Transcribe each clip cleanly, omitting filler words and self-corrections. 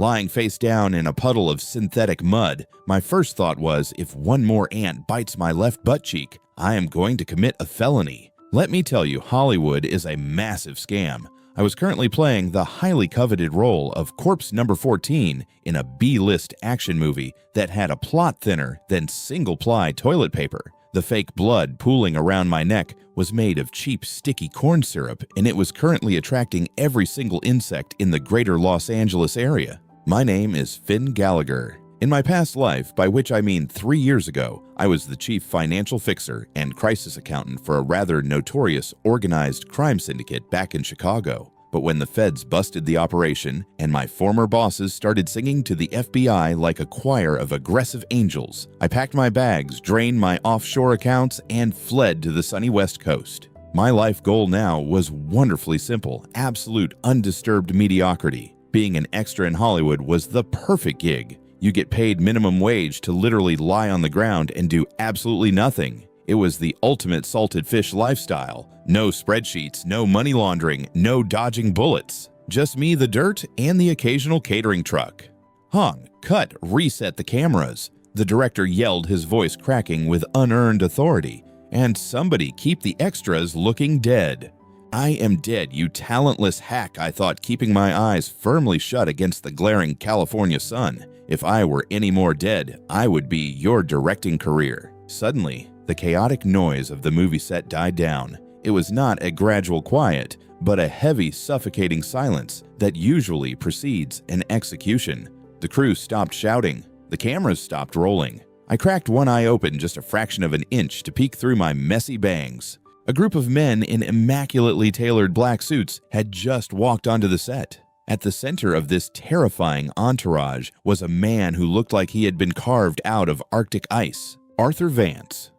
Lying face down in a puddle of synthetic mud, my first thought was, if one more ant bites my left butt cheek, I am going to commit a felony. Let me tell you, Hollywood is a massive scam. I was currently playing the highly coveted role of Corpse Number 14 in a B-list action movie that had a plot thinner than single-ply toilet paper. The fake blood pooling around my neck was made of cheap, sticky corn syrup, and it was currently attracting every single insect in the greater Los Angeles area. My name is Finn Gallagher. In my past life, by which I mean 3 years ago, I was the chief financial fixer and crisis accountant for a rather notorious organized crime syndicate back in Chicago. But when the feds busted the operation and my former bosses started singing to the FBI like a choir of aggressive angels, I packed my bags, drained my offshore accounts, and fled to the sunny West Coast. My life goal now was wonderfully simple, absolute undisturbed mediocrity. Being an extra in Hollywood was the perfect gig. You get paid minimum wage to literally lie on the ground and do absolutely nothing. It was the ultimate salted fish lifestyle. No spreadsheets, no money laundering, no dodging bullets. Just me, the dirt, and the occasional catering truck. Hung, cut, reset the cameras. The director yelled, his voice cracking with unearned authority. And somebody keep the extras looking dead. I am dead, you talentless hack, I thought, keeping my eyes firmly shut against the glaring California sun. If I were any more dead, I would be your directing career. Suddenly, the chaotic noise of the movie set died down. It was not a gradual quiet, but a heavy, suffocating silence that usually precedes an execution. The crew stopped shouting. The cameras stopped rolling. I cracked one eye open just a fraction of an inch to peek through my messy bangs. A group of men in immaculately tailored black suits had just walked onto the set. At the center of this terrifying entourage was a man who looked like he had been carved out of Arctic ice, Arthur Vance.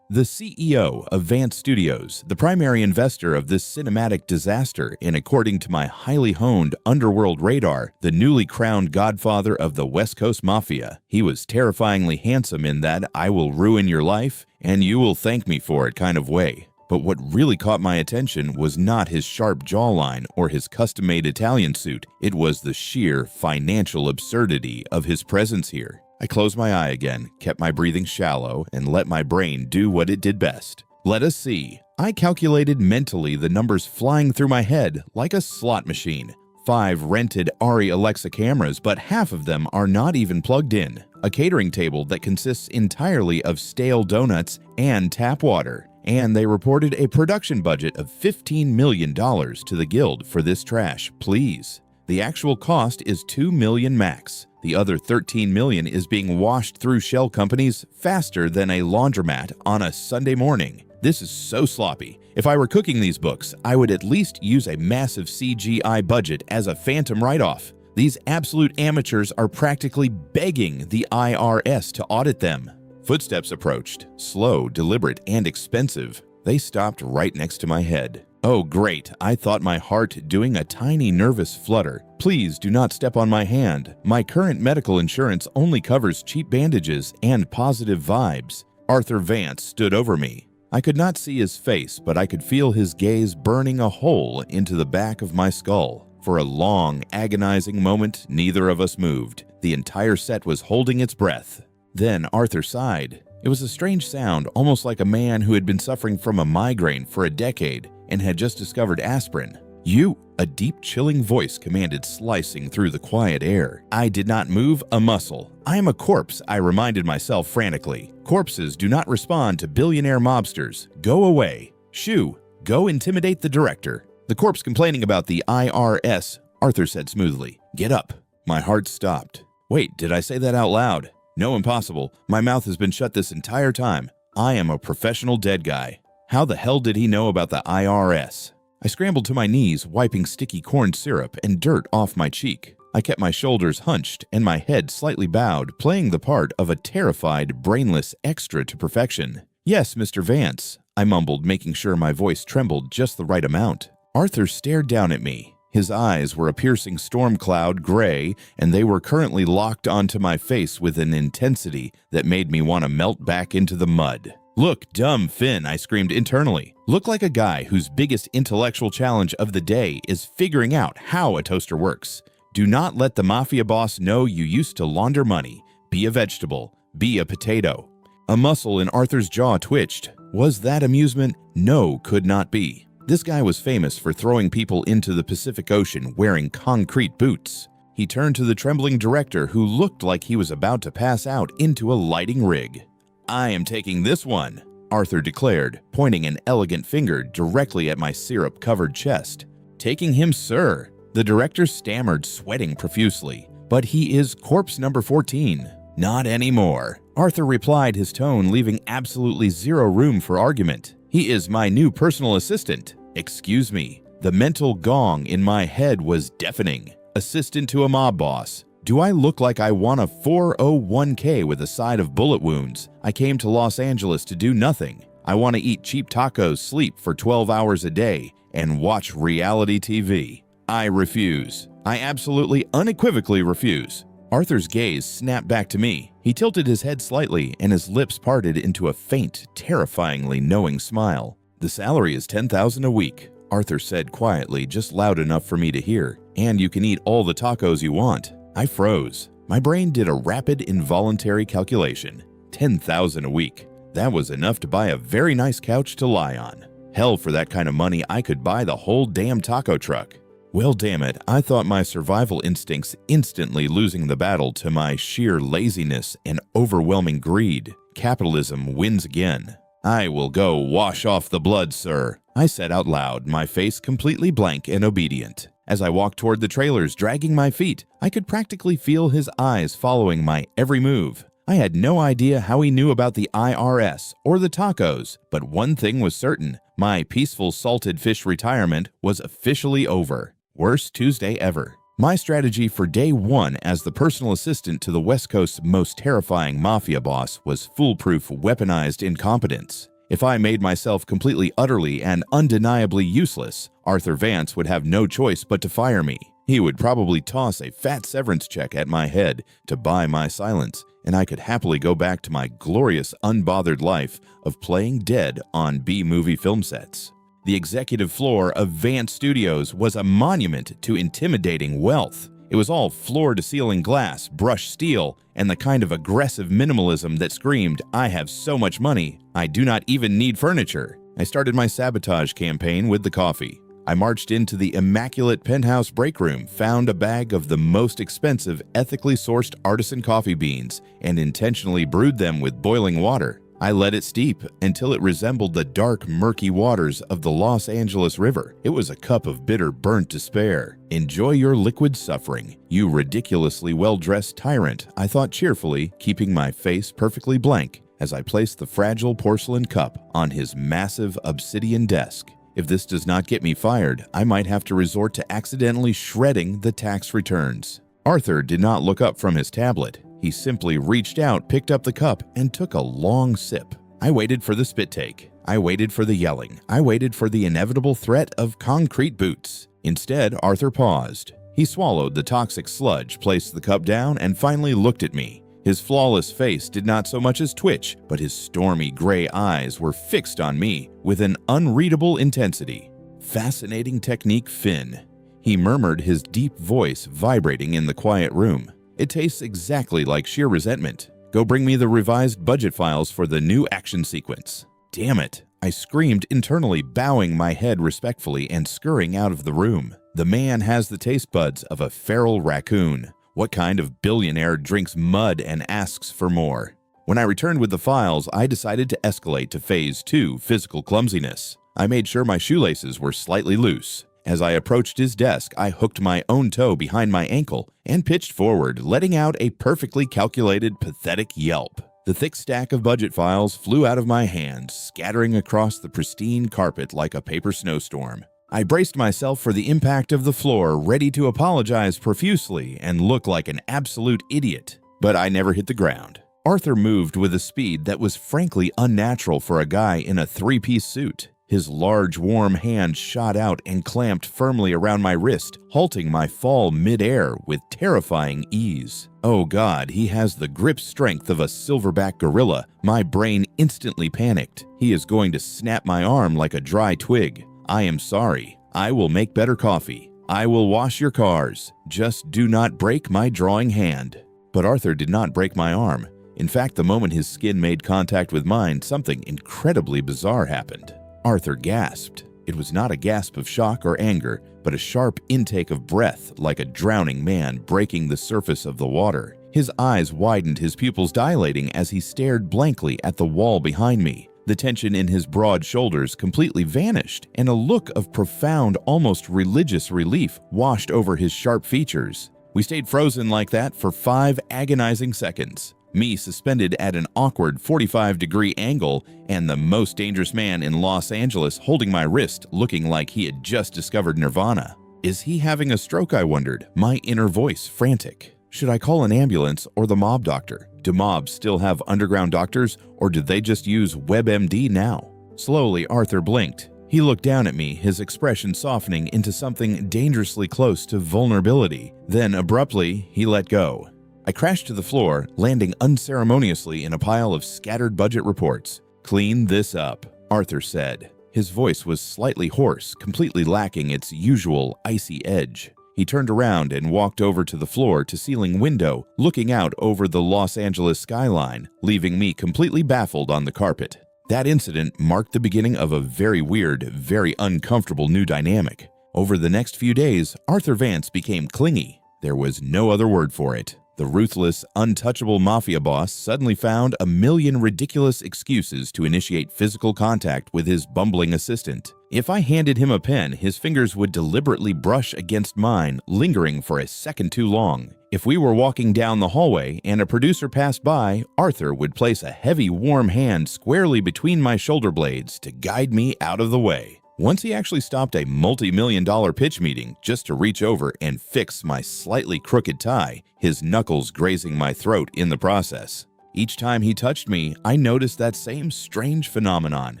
The CEO of Vance Studios, the primary investor of this cinematic disaster, and according to my highly honed underworld radar, the newly crowned godfather of the West Coast Mafia. He was terrifyingly handsome in that I will ruin your life and you will thank me for it kind of way. But what really caught my attention was not his sharp jawline or his custom-made Italian suit. It was the sheer financial absurdity of his presence here. I closed my eye again, kept my breathing shallow, and let my brain do what it did best. Let us see. I calculated mentally the numbers flying through my head like a slot machine. 5 rented Ari Alexa cameras, but half of them are not even plugged in. A catering table that consists entirely of stale donuts and tap water. And they reported a production budget of $15 million to the guild for this trash, please. The actual cost is $2 million max. The other $13 million is being washed through shell companies faster than a laundromat on a Sunday morning. This is so sloppy. If I were cooking these books, I would at least use a massive CGI budget as a phantom write-off. These absolute amateurs are practically begging the IRS to audit them. Footsteps approached, slow, deliberate, and expensive. They stopped right next to my head. Oh great, I thought my heart doing a tiny nervous flutter. Please do not step on my hand. My current medical insurance only covers cheap bandages and positive vibes. Arthur Vance stood over me. I could not see his face, but I could feel his gaze burning a hole into the back of my skull. For a long, agonizing moment, neither of us moved. The entire set was holding its breath. Then Arthur sighed. It was a strange sound, almost like a man who had been suffering from a migraine for a decade and had just discovered aspirin. "You!" a deep, chilling voice commanded, slicing through the quiet air. I did not move a muscle. I am a corpse, I reminded myself frantically. Corpses do not respond to billionaire mobsters. Go away. Shoo, go intimidate the director. The corpse complaining about the IRS, Arthur said smoothly. Get up. My heart stopped. Wait, did I say that out loud? No, impossible. My mouth has been shut this entire time. I am a professional dead guy. How the hell did he know about the IRS? I scrambled to my knees, wiping sticky corn syrup and dirt off my cheek. I kept my shoulders hunched and my head slightly bowed, playing the part of a terrified, brainless extra to perfection. Yes, Mr. Vance, I mumbled, making sure my voice trembled just the right amount. Arthur stared down at me. His eyes were a piercing storm cloud gray, and they were currently locked onto my face with an intensity that made me want to melt back into the mud. Look, dumb Finn, I screamed internally. Look like a guy whose biggest intellectual challenge of the day is figuring out how a toaster works. Do not let the Mafia boss know you used to launder money. Be a vegetable. Be a potato. A muscle in Arthur's jaw twitched. Was that amusement? No, could not be. This guy was famous for throwing people into the Pacific Ocean wearing concrete boots. He turned to the trembling director who looked like he was about to pass out into a lighting rig. I am taking this one, Arthur declared, pointing an elegant finger directly at my syrup-covered chest. Taking him, sir. The director stammered, sweating profusely. But he is corpse number 14. Not anymore, Arthur replied, his tone leaving absolutely zero room for argument. He is my new personal assistant. Excuse me. The mental gong in my head was deafening. Assistant to a mob boss. Do I look like I want a 401k with a side of bullet wounds? I came to Los Angeles to do nothing. I want to eat cheap tacos, sleep for 12 hours a day, and watch reality TV. I refuse. I absolutely unequivocally refuse. Arthur's gaze snapped back to me. He tilted his head slightly and his lips parted into a faint, terrifyingly knowing smile. The salary is $10,000 a week, Arthur said quietly, just loud enough for me to hear. And you can eat all the tacos you want. I froze. My brain did a rapid, involuntary calculation. $10,000 a week. That was enough to buy a very nice couch to lie on. Hell, for that kind of money, I could buy the whole damn taco truck. Well, damn it, I thought my survival instincts instantly losing the battle to my sheer laziness and overwhelming greed. Capitalism wins again. I will go wash off the blood, sir, I said out loud, my face completely blank and obedient. As I walked toward the trailers, dragging my feet, I could practically feel his eyes following my every move. I had no idea how he knew about the IRS or the tacos, but one thing was certain. My peaceful salted fish retirement was officially over. Worst Tuesday ever. My strategy for day one as the personal assistant to the West Coast's most terrifying mafia boss was foolproof weaponized incompetence. If I made myself completely, utterly, and undeniably useless, Arthur Vance would have no choice but to fire me. He would probably toss a fat severance check at my head to buy my silence, and I could happily go back to my glorious, unbothered life of playing dead on B-movie film sets. The executive floor of Vance Studios was a monument to intimidating wealth. It was all floor-to-ceiling glass, brushed steel, and the kind of aggressive minimalism that screamed, I have so much money, I do not even need furniture. I started my sabotage campaign with the coffee. I marched into the immaculate penthouse break room, found a bag of the most expensive, ethically sourced artisan coffee beans, and intentionally brewed them with boiling water. I let it steep until it resembled the dark, murky waters of the Los Angeles River. It was a cup of bitter, burnt despair. Enjoy your liquid suffering, you ridiculously well-dressed tyrant, I thought cheerfully, keeping my face perfectly blank as I placed the fragile porcelain cup on his massive obsidian desk. If this does not get me fired, I might have to resort to accidentally shredding the tax returns. Arthur did not look up from his tablet. He simply reached out, picked up the cup, and took a long sip. I waited for the spit take. I waited for the yelling. I waited for the inevitable threat of concrete boots. Instead, Arthur paused. He swallowed the toxic sludge, placed the cup down, and finally looked at me. His flawless face did not so much as twitch, but his stormy gray eyes were fixed on me with an unreadable intensity. Fascinating technique, Finn. He murmured, his deep voice vibrating in the quiet room. It tastes exactly like sheer resentment. Go bring me the revised budget files for the new action sequence. Damn it, I screamed internally, bowing my head respectfully and scurrying out of the room. The man has the taste buds of a feral raccoon. What kind of billionaire drinks mud and asks for more? When I returned with the files, I decided to escalate to Phase 2, physical clumsiness. I made sure my shoelaces were slightly loose. As I approached his desk, I hooked my own toe behind my ankle and pitched forward, letting out a perfectly calculated, pathetic yelp. The thick stack of budget files flew out of my hand, scattering across the pristine carpet like a paper snowstorm. I braced myself for the impact of the floor, ready to apologize profusely and look like an absolute idiot. But I never hit the ground. Arthur moved with a speed that was frankly unnatural for a guy in a three-piece suit. His large, warm hand shot out and clamped firmly around my wrist, halting my fall mid-air with terrifying ease. Oh God, he has the grip strength of a silverback gorilla. My brain instantly panicked. He is going to snap my arm like a dry twig. I am sorry. I will make better coffee. I will wash your cars. Just do not break my drawing hand." But Arthur did not break my arm. In fact, the moment his skin made contact with mine, something incredibly bizarre happened. Arthur gasped. It was not a gasp of shock or anger, but a sharp intake of breath like a drowning man breaking the surface of the water. His eyes widened, his pupils dilating as he stared blankly at the wall behind me. The tension in his broad shoulders completely vanished, and a look of profound, almost religious relief washed over his sharp features. We stayed frozen like that for 5 agonizing seconds. Me suspended at an awkward 45-degree angle, and the most dangerous man in Los Angeles holding my wrist, looking like he had just discovered nirvana. Is he having a stroke, I wondered, my inner voice frantic. Should I call an ambulance or the mob doctor? Do mobs still have underground doctors, or do they just use WebMD now? Slowly, Arthur blinked. He looked down at me, his expression softening into something dangerously close to vulnerability. Then, abruptly, he let go. I crashed to the floor, landing unceremoniously in a pile of scattered budget reports. "Clean this up," Arthur said. His voice was slightly hoarse, completely lacking its usual icy edge. He turned around and walked over to the floor-to-ceiling window, looking out over the Los Angeles skyline, leaving me completely baffled on the carpet. That incident marked the beginning of a very weird, very uncomfortable new dynamic. Over the next few days, Arthur Vance became clingy. There was no other word for it. The ruthless, untouchable Mafia boss suddenly found a million ridiculous excuses to initiate physical contact with his bumbling assistant. If I handed him a pen, his fingers would deliberately brush against mine, lingering for a second too long. If we were walking down the hallway and a producer passed by, Arthur would place a heavy, warm hand squarely between my shoulder blades to guide me out of the way. Once he actually stopped a multi-million-dollar pitch meeting just to reach over and fix my slightly crooked tie, his knuckles grazing my throat in the process. Each time he touched me, I noticed that same strange phenomenon.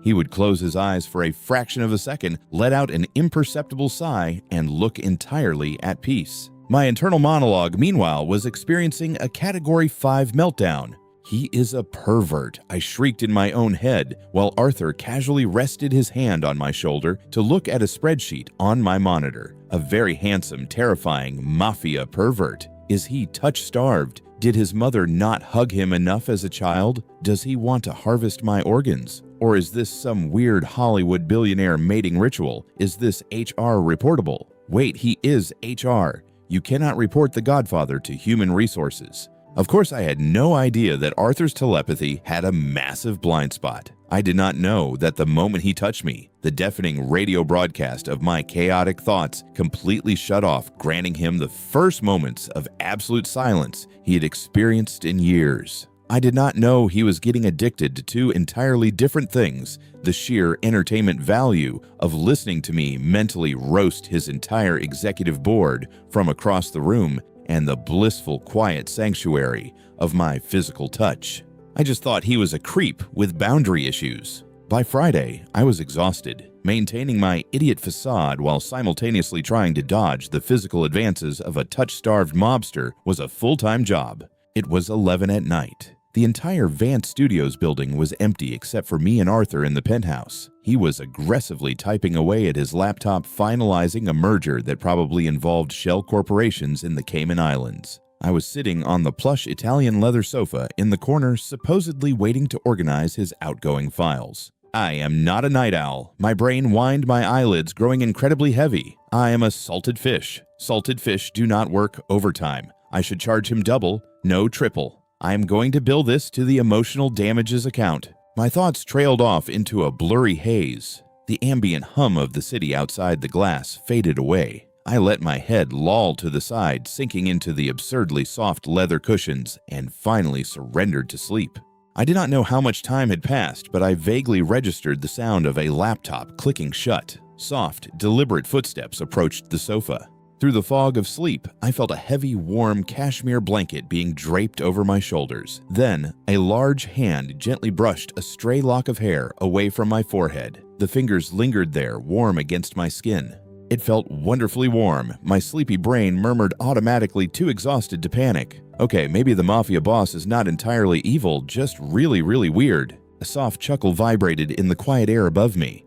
He would close his eyes for a fraction of a second, let out an imperceptible sigh, and look entirely at peace. My internal monologue, meanwhile, was experiencing a Category 5 meltdown. "He is a pervert," I shrieked in my own head, while Arthur casually rested his hand on my shoulder to look at a spreadsheet on my monitor. A very handsome, terrifying Mafia pervert. Is he touch-starved? Did his mother not hug him enough as a child? Does he want to harvest my organs? Or is this some weird Hollywood billionaire mating ritual? Is this HR reportable? Wait, he is HR. You cannot report the Godfather to human resources. Of course, I had no idea that Arthur's telepathy had a massive blind spot. I did not know that the moment he touched me, the deafening radio broadcast of my chaotic thoughts completely shut off, granting him the first moments of absolute silence he had experienced in years. I did not know he was getting addicted to 2 entirely different things: the sheer entertainment value of listening to me mentally roast his entire executive board from across the room, and the blissful, quiet sanctuary of my physical touch. I just thought he was a creep with boundary issues. By Friday, I was exhausted. Maintaining my idiot facade while simultaneously trying to dodge the physical advances of a touch-starved mobster was a full-time job. It was 11 at night. The entire Vance Studios building was empty except for me and Arthur in the penthouse. He was aggressively typing away at his laptop, finalizing a merger that probably involved shell corporations in the Cayman Islands. I was sitting on the plush Italian leather sofa in the corner, supposedly waiting to organize his outgoing files. I am not a night owl. My brain whined, my eyelids growing incredibly heavy. I am a salted fish. Salted fish do not work overtime. I should charge him double, no triple. I am going to bill this to the emotional damages account. My thoughts trailed off into a blurry haze. The ambient hum of the city outside the glass faded away. I let my head loll to the side, sinking into the absurdly soft leather cushions, and finally surrendered to sleep. I did not know how much time had passed, but I vaguely registered the sound of a laptop clicking shut. Soft, deliberate footsteps approached the sofa. Through the fog of sleep, I felt a heavy, warm cashmere blanket being draped over my shoulders. Then, a large hand gently brushed a stray lock of hair away from my forehead. The fingers lingered there, warm against my skin. It felt wonderfully warm. My sleepy brain murmured automatically, too exhausted to panic. Okay, maybe the Mafia boss is not entirely evil, just really, really weird. A soft chuckle vibrated in the quiet air above me.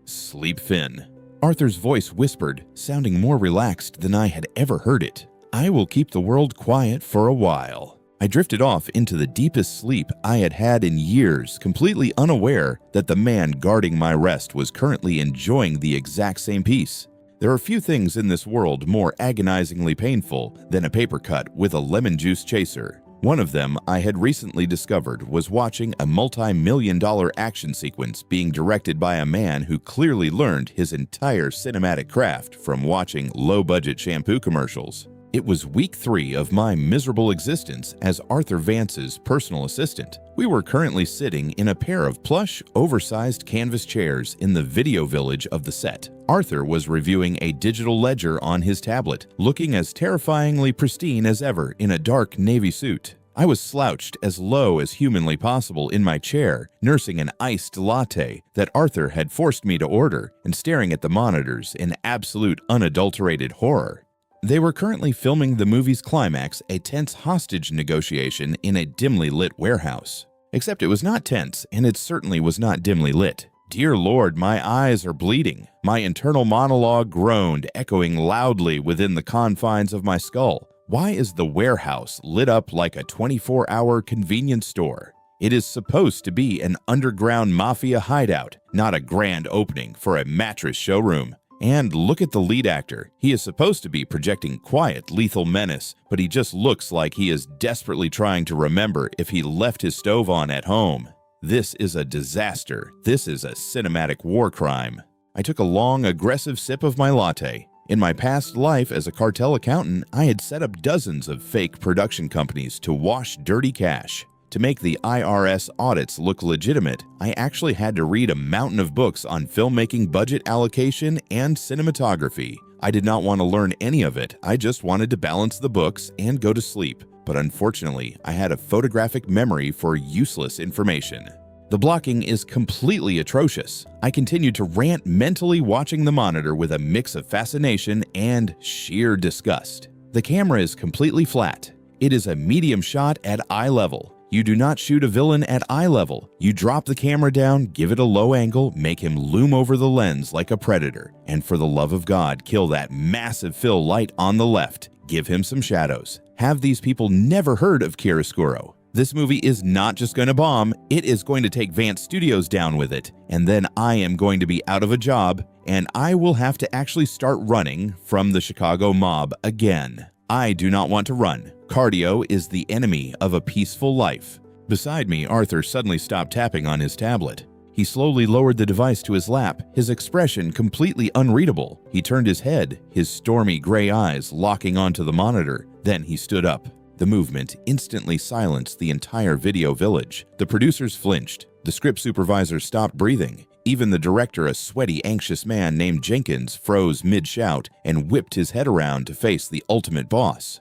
"Sleep, Finn." Arthur's voice whispered, sounding more relaxed than I had ever heard it. "I will keep the world quiet for a while." I drifted off into the deepest sleep I had had in years, completely unaware that the man guarding my rest was currently enjoying the exact same piece. There are few things in this world more agonizingly painful than a paper cut with a lemon juice chaser. One of them I had recently discovered was watching a multi-million-dollar action sequence being directed by a man who clearly learned his entire cinematic craft from watching low-budget shampoo commercials. It was week 3 of my miserable existence as Arthur Vance's personal assistant. We were currently sitting in a pair of plush, oversized canvas chairs in the video village of the set. Arthur was reviewing a digital ledger on his tablet, looking as terrifyingly pristine as ever in a dark navy suit. I was slouched as low as humanly possible in my chair, nursing an iced latte that Arthur had forced me to order and staring at the monitors in absolute unadulterated horror. They were currently filming the movie's climax, a tense hostage negotiation in a dimly lit warehouse. Except it was not tense, and it certainly was not dimly lit. Dear Lord, my eyes are bleeding. My internal monologue groaned, echoing loudly within the confines of my skull. Why is the warehouse lit up like a 24-hour convenience store? It is supposed to be an underground Mafia hideout, not a grand opening for a mattress showroom. And look at the lead actor. He is supposed to be projecting quiet, lethal menace, but he just looks like he is desperately trying to remember if he left his stove on at home. This is a disaster. This is a cinematic war crime. I took a long, aggressive sip of my latte. In my past life as a cartel accountant, I had set up dozens of fake production companies to wash dirty cash. To make the IRS audits look legitimate, I actually had to read a mountain of books on filmmaking budget allocation and cinematography. I did not want to learn any of it. I just wanted to balance the books and go to sleep. But unfortunately, I had a photographic memory for useless information. The blocking is completely atrocious. I continued to rant mentally, watching the monitor with a mix of fascination and sheer disgust. The camera is completely flat. It is a medium shot at eye level. You do not shoot a villain at eye level. You drop the camera down, give it a low angle, make him loom over the lens like a predator, and for the love of God, kill that massive fill light on the left. Give him some shadows. Have these people never heard of chiaroscuro? This movie is not just going to bomb, it is going to take Vance Studios down with it, and then I am going to be out of a job, and I will have to actually start running from the Chicago mob again. I do not want to run. Cardio is the enemy of a peaceful life. Beside me, Arthur suddenly stopped tapping on his tablet. He slowly lowered the device to his lap, his expression completely unreadable. He turned his head, his stormy gray eyes locking onto the monitor. Then he stood up. The movement instantly silenced the entire video village. The producers flinched. The script supervisor stopped breathing. Even the director, a sweaty, anxious man named Jenkins, froze mid-shout and whipped his head around to face the ultimate boss.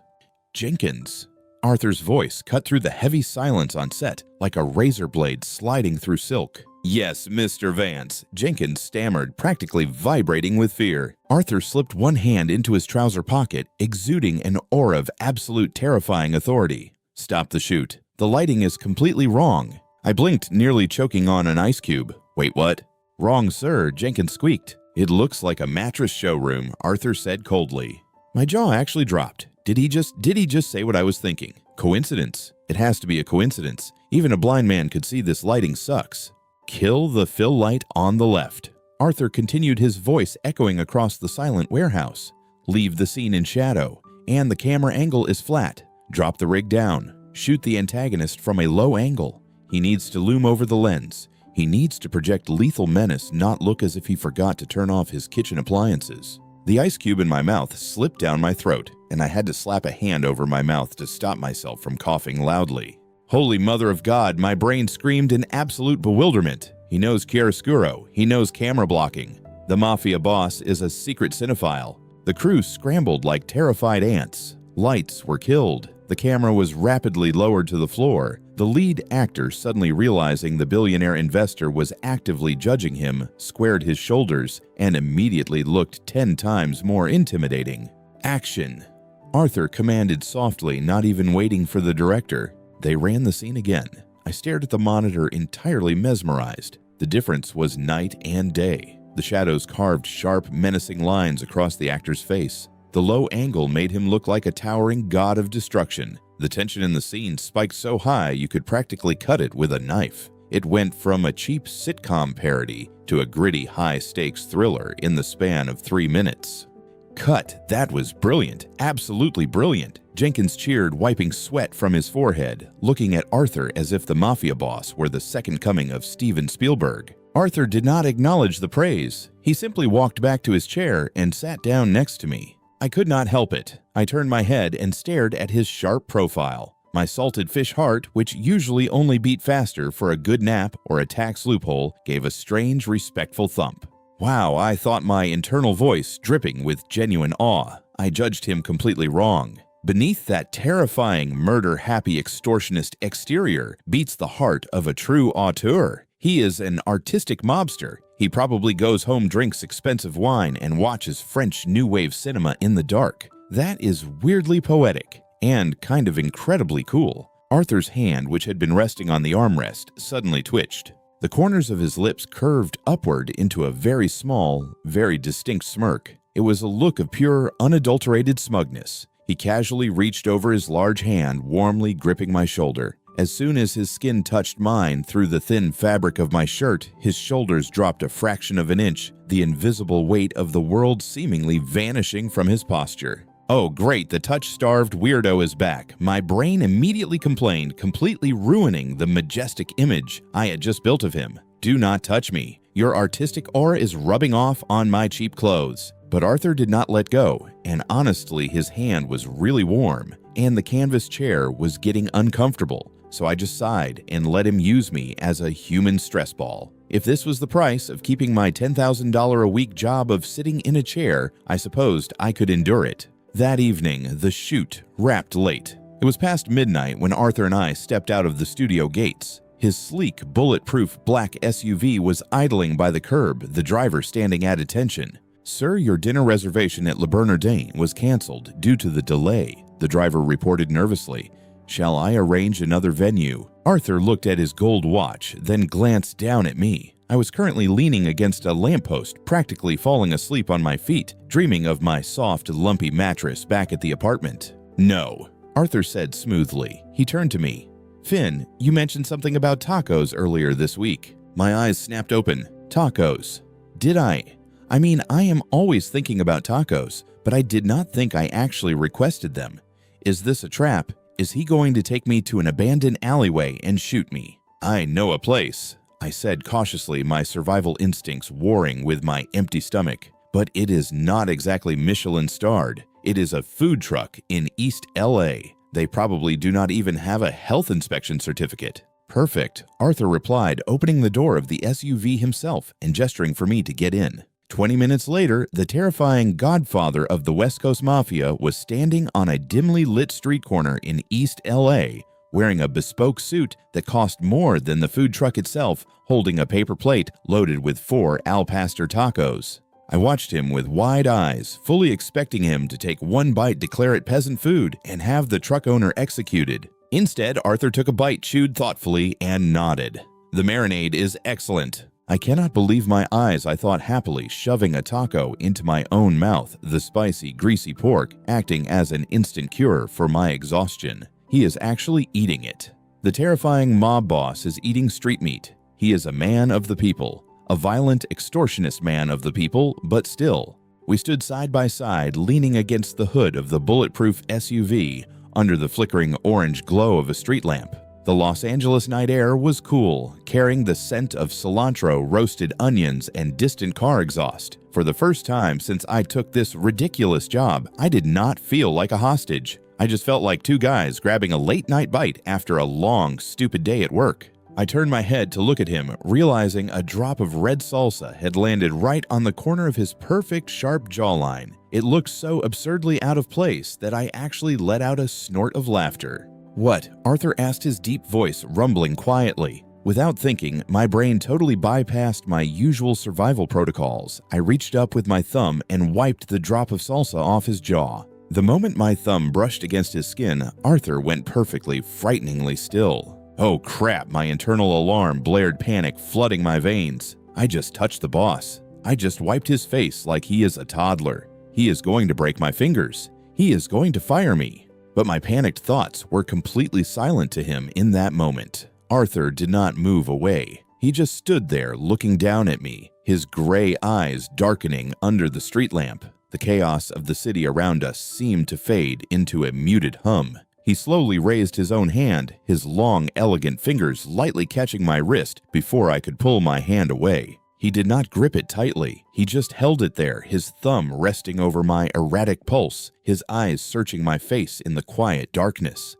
Jenkins. Arthur's voice cut through the heavy silence on set like a razor blade sliding through silk. "Yes, Mr. Vance," Jenkins stammered, practically vibrating with fear. Arthur slipped one hand into his trouser pocket, exuding an aura of absolute terrifying authority. "Stop the shoot. The lighting is completely wrong." I blinked, nearly choking on an ice cube. "Wait, what?" "Wrong, sir," Jenkins squeaked. "It looks like a mattress showroom," Arthur said coldly. My jaw actually dropped. Did he just say what I was thinking? Coincidence? It has to be a coincidence. Even a blind man could see this lighting sucks. "Kill the fill light on the left." Arthur continued, his voice echoing across the silent warehouse. "Leave the scene in shadow, and the camera angle is flat. Drop the rig down. Shoot the antagonist from a low angle. He needs to loom over the lens. He needs to project lethal menace, not look as if he forgot to turn off his kitchen appliances." The ice cube in my mouth slipped down my throat, and I had to slap a hand over my mouth to stop myself from coughing loudly. Holy Mother of God, my brain screamed in absolute bewilderment. He knows chiaroscuro. He knows camera blocking. The Mafia boss is a secret cinephile. The crew scrambled like terrified ants. Lights were killed. The camera was rapidly lowered to the floor. The lead actor, suddenly realizing the billionaire investor was actively judging him, squared his shoulders and immediately looked 10 times more intimidating. "Action!" Arthur commanded softly, not even waiting for the director. They ran the scene again. I stared at the monitor, entirely mesmerized. The difference was night and day. The shadows carved sharp, menacing lines across the actor's face. The low angle made him look like a towering god of destruction. The tension in the scene spiked so high you could practically cut it with a knife. It went from a cheap sitcom parody to a gritty, high-stakes thriller in the span of 3 minutes. Cut! That was brilliant. Absolutely brilliant. Jenkins cheered, wiping sweat from his forehead, looking at Arthur as if the Mafia boss were the second coming of Steven Spielberg. Arthur did not acknowledge the praise. He simply walked back to his chair and sat down next to me. I could not help it. I turned my head and stared at his sharp profile. My salted fish heart, which usually only beat faster for a good nap or a tax loophole, gave a strange, respectful thump. Wow, I thought my internal voice dripping with genuine awe. I judged him completely wrong. Beneath that terrifying, murder-happy extortionist exterior beats the heart of a true auteur. He is an artistic mobster. He probably goes home, drinks expensive wine, and watches French New Wave cinema in the dark. That is weirdly poetic and kind of incredibly cool. Arthur's hand, which had been resting on the armrest, suddenly twitched. The corners of his lips curved upward into a very small, very distinct smirk. It was a look of pure, unadulterated smugness. He casually reached over his large hand, warmly gripping my shoulder. As soon as his skin touched mine through the thin fabric of my shirt, his shoulders dropped a fraction of an inch, the invisible weight of the world seemingly vanishing from his posture. Oh great, the touch-starved weirdo is back. My brain immediately complained, completely ruining the majestic image I had just built of him. Do not touch me. Your artistic aura is rubbing off on my cheap clothes. But Arthur did not let go, and honestly his hand was really warm, and the canvas chair was getting uncomfortable. So I just sighed and let him use me as a human stress ball. If this was the price of keeping my $10,000 a week job of sitting in a chair, I supposed I could endure it. That evening, the shoot wrapped late. It was past midnight when Arthur and I stepped out of the studio gates. His sleek, bulletproof black SUV was idling by the curb, the driver standing at attention. "Sir, your dinner reservation at Le Bernardin was canceled due to the delay," the driver reported nervously. "Shall I arrange another venue?" Arthur looked at his gold watch, then glanced down at me. I was currently leaning against a lamppost, practically falling asleep on my feet, dreaming of my soft, lumpy mattress back at the apartment. "No," Arthur said smoothly. He turned to me. "Finn, you mentioned something about tacos earlier this week." My eyes snapped open. "Tacos? Did I? I mean, I am always thinking about tacos, but I did not think I actually requested them. Is this a trap? Is he going to take me to an abandoned alleyway and shoot me?" "I know a place," I said cautiously, my survival instincts warring with my empty stomach. "But it is not exactly Michelin-starred. It is a food truck in East LA. They probably do not even have a health inspection certificate." "Perfect," Arthur replied, opening the door of the SUV himself and gesturing for me to get in. 20 minutes later, the terrifying godfather of the West Coast Mafia was standing on a dimly lit street corner in East LA, wearing a bespoke suit that cost more than the food truck itself, holding a paper plate loaded with 4 al pastor tacos. I watched him with wide eyes, fully expecting him to take one bite, declare it peasant food, and have the truck owner executed. Instead, Arthur took a bite, chewed thoughtfully, and nodded. "The marinade is excellent." I cannot believe my eyes, I thought happily, shoving a taco into my own mouth, the spicy, greasy pork acting as an instant cure for my exhaustion. He is actually eating it. The terrifying mob boss is eating street meat. He is a man of the people, a violent, extortionist man of the people, but still. We stood side by side, leaning against the hood of the bulletproof SUV under the flickering orange glow of a street lamp. The Los Angeles night air was cool, carrying the scent of cilantro, roasted onions, and distant car exhaust. For the first time since I took this ridiculous job, I did not feel like a hostage. I just felt like 2 guys grabbing a late-night bite after a long, stupid day at work. I turned my head to look at him, realizing a drop of red salsa had landed right on the corner of his perfect, sharp jawline. It looked so absurdly out of place that I actually let out a snort of laughter. "What?" Arthur asked, his deep voice rumbling quietly. Without thinking, my brain totally bypassed my usual survival protocols. I reached up with my thumb and wiped the drop of salsa off his jaw. The moment my thumb brushed against his skin, Arthur went perfectly, frighteningly still. Oh crap, my internal alarm blared, panic flooding my veins. I just touched the boss. I just wiped his face like he is a toddler. He is going to break my fingers. He is going to fire me. But my panicked thoughts were completely silent to him in that moment. Arthur did not move away. He just stood there looking down at me, his gray eyes darkening under the street lamp. The chaos of the city around us seemed to fade into a muted hum. He slowly raised his own hand, his long, elegant fingers lightly catching my wrist before I could pull my hand away. He did not grip it tightly. He just held it there, his thumb resting over my erratic pulse, his eyes searching my face in the quiet darkness.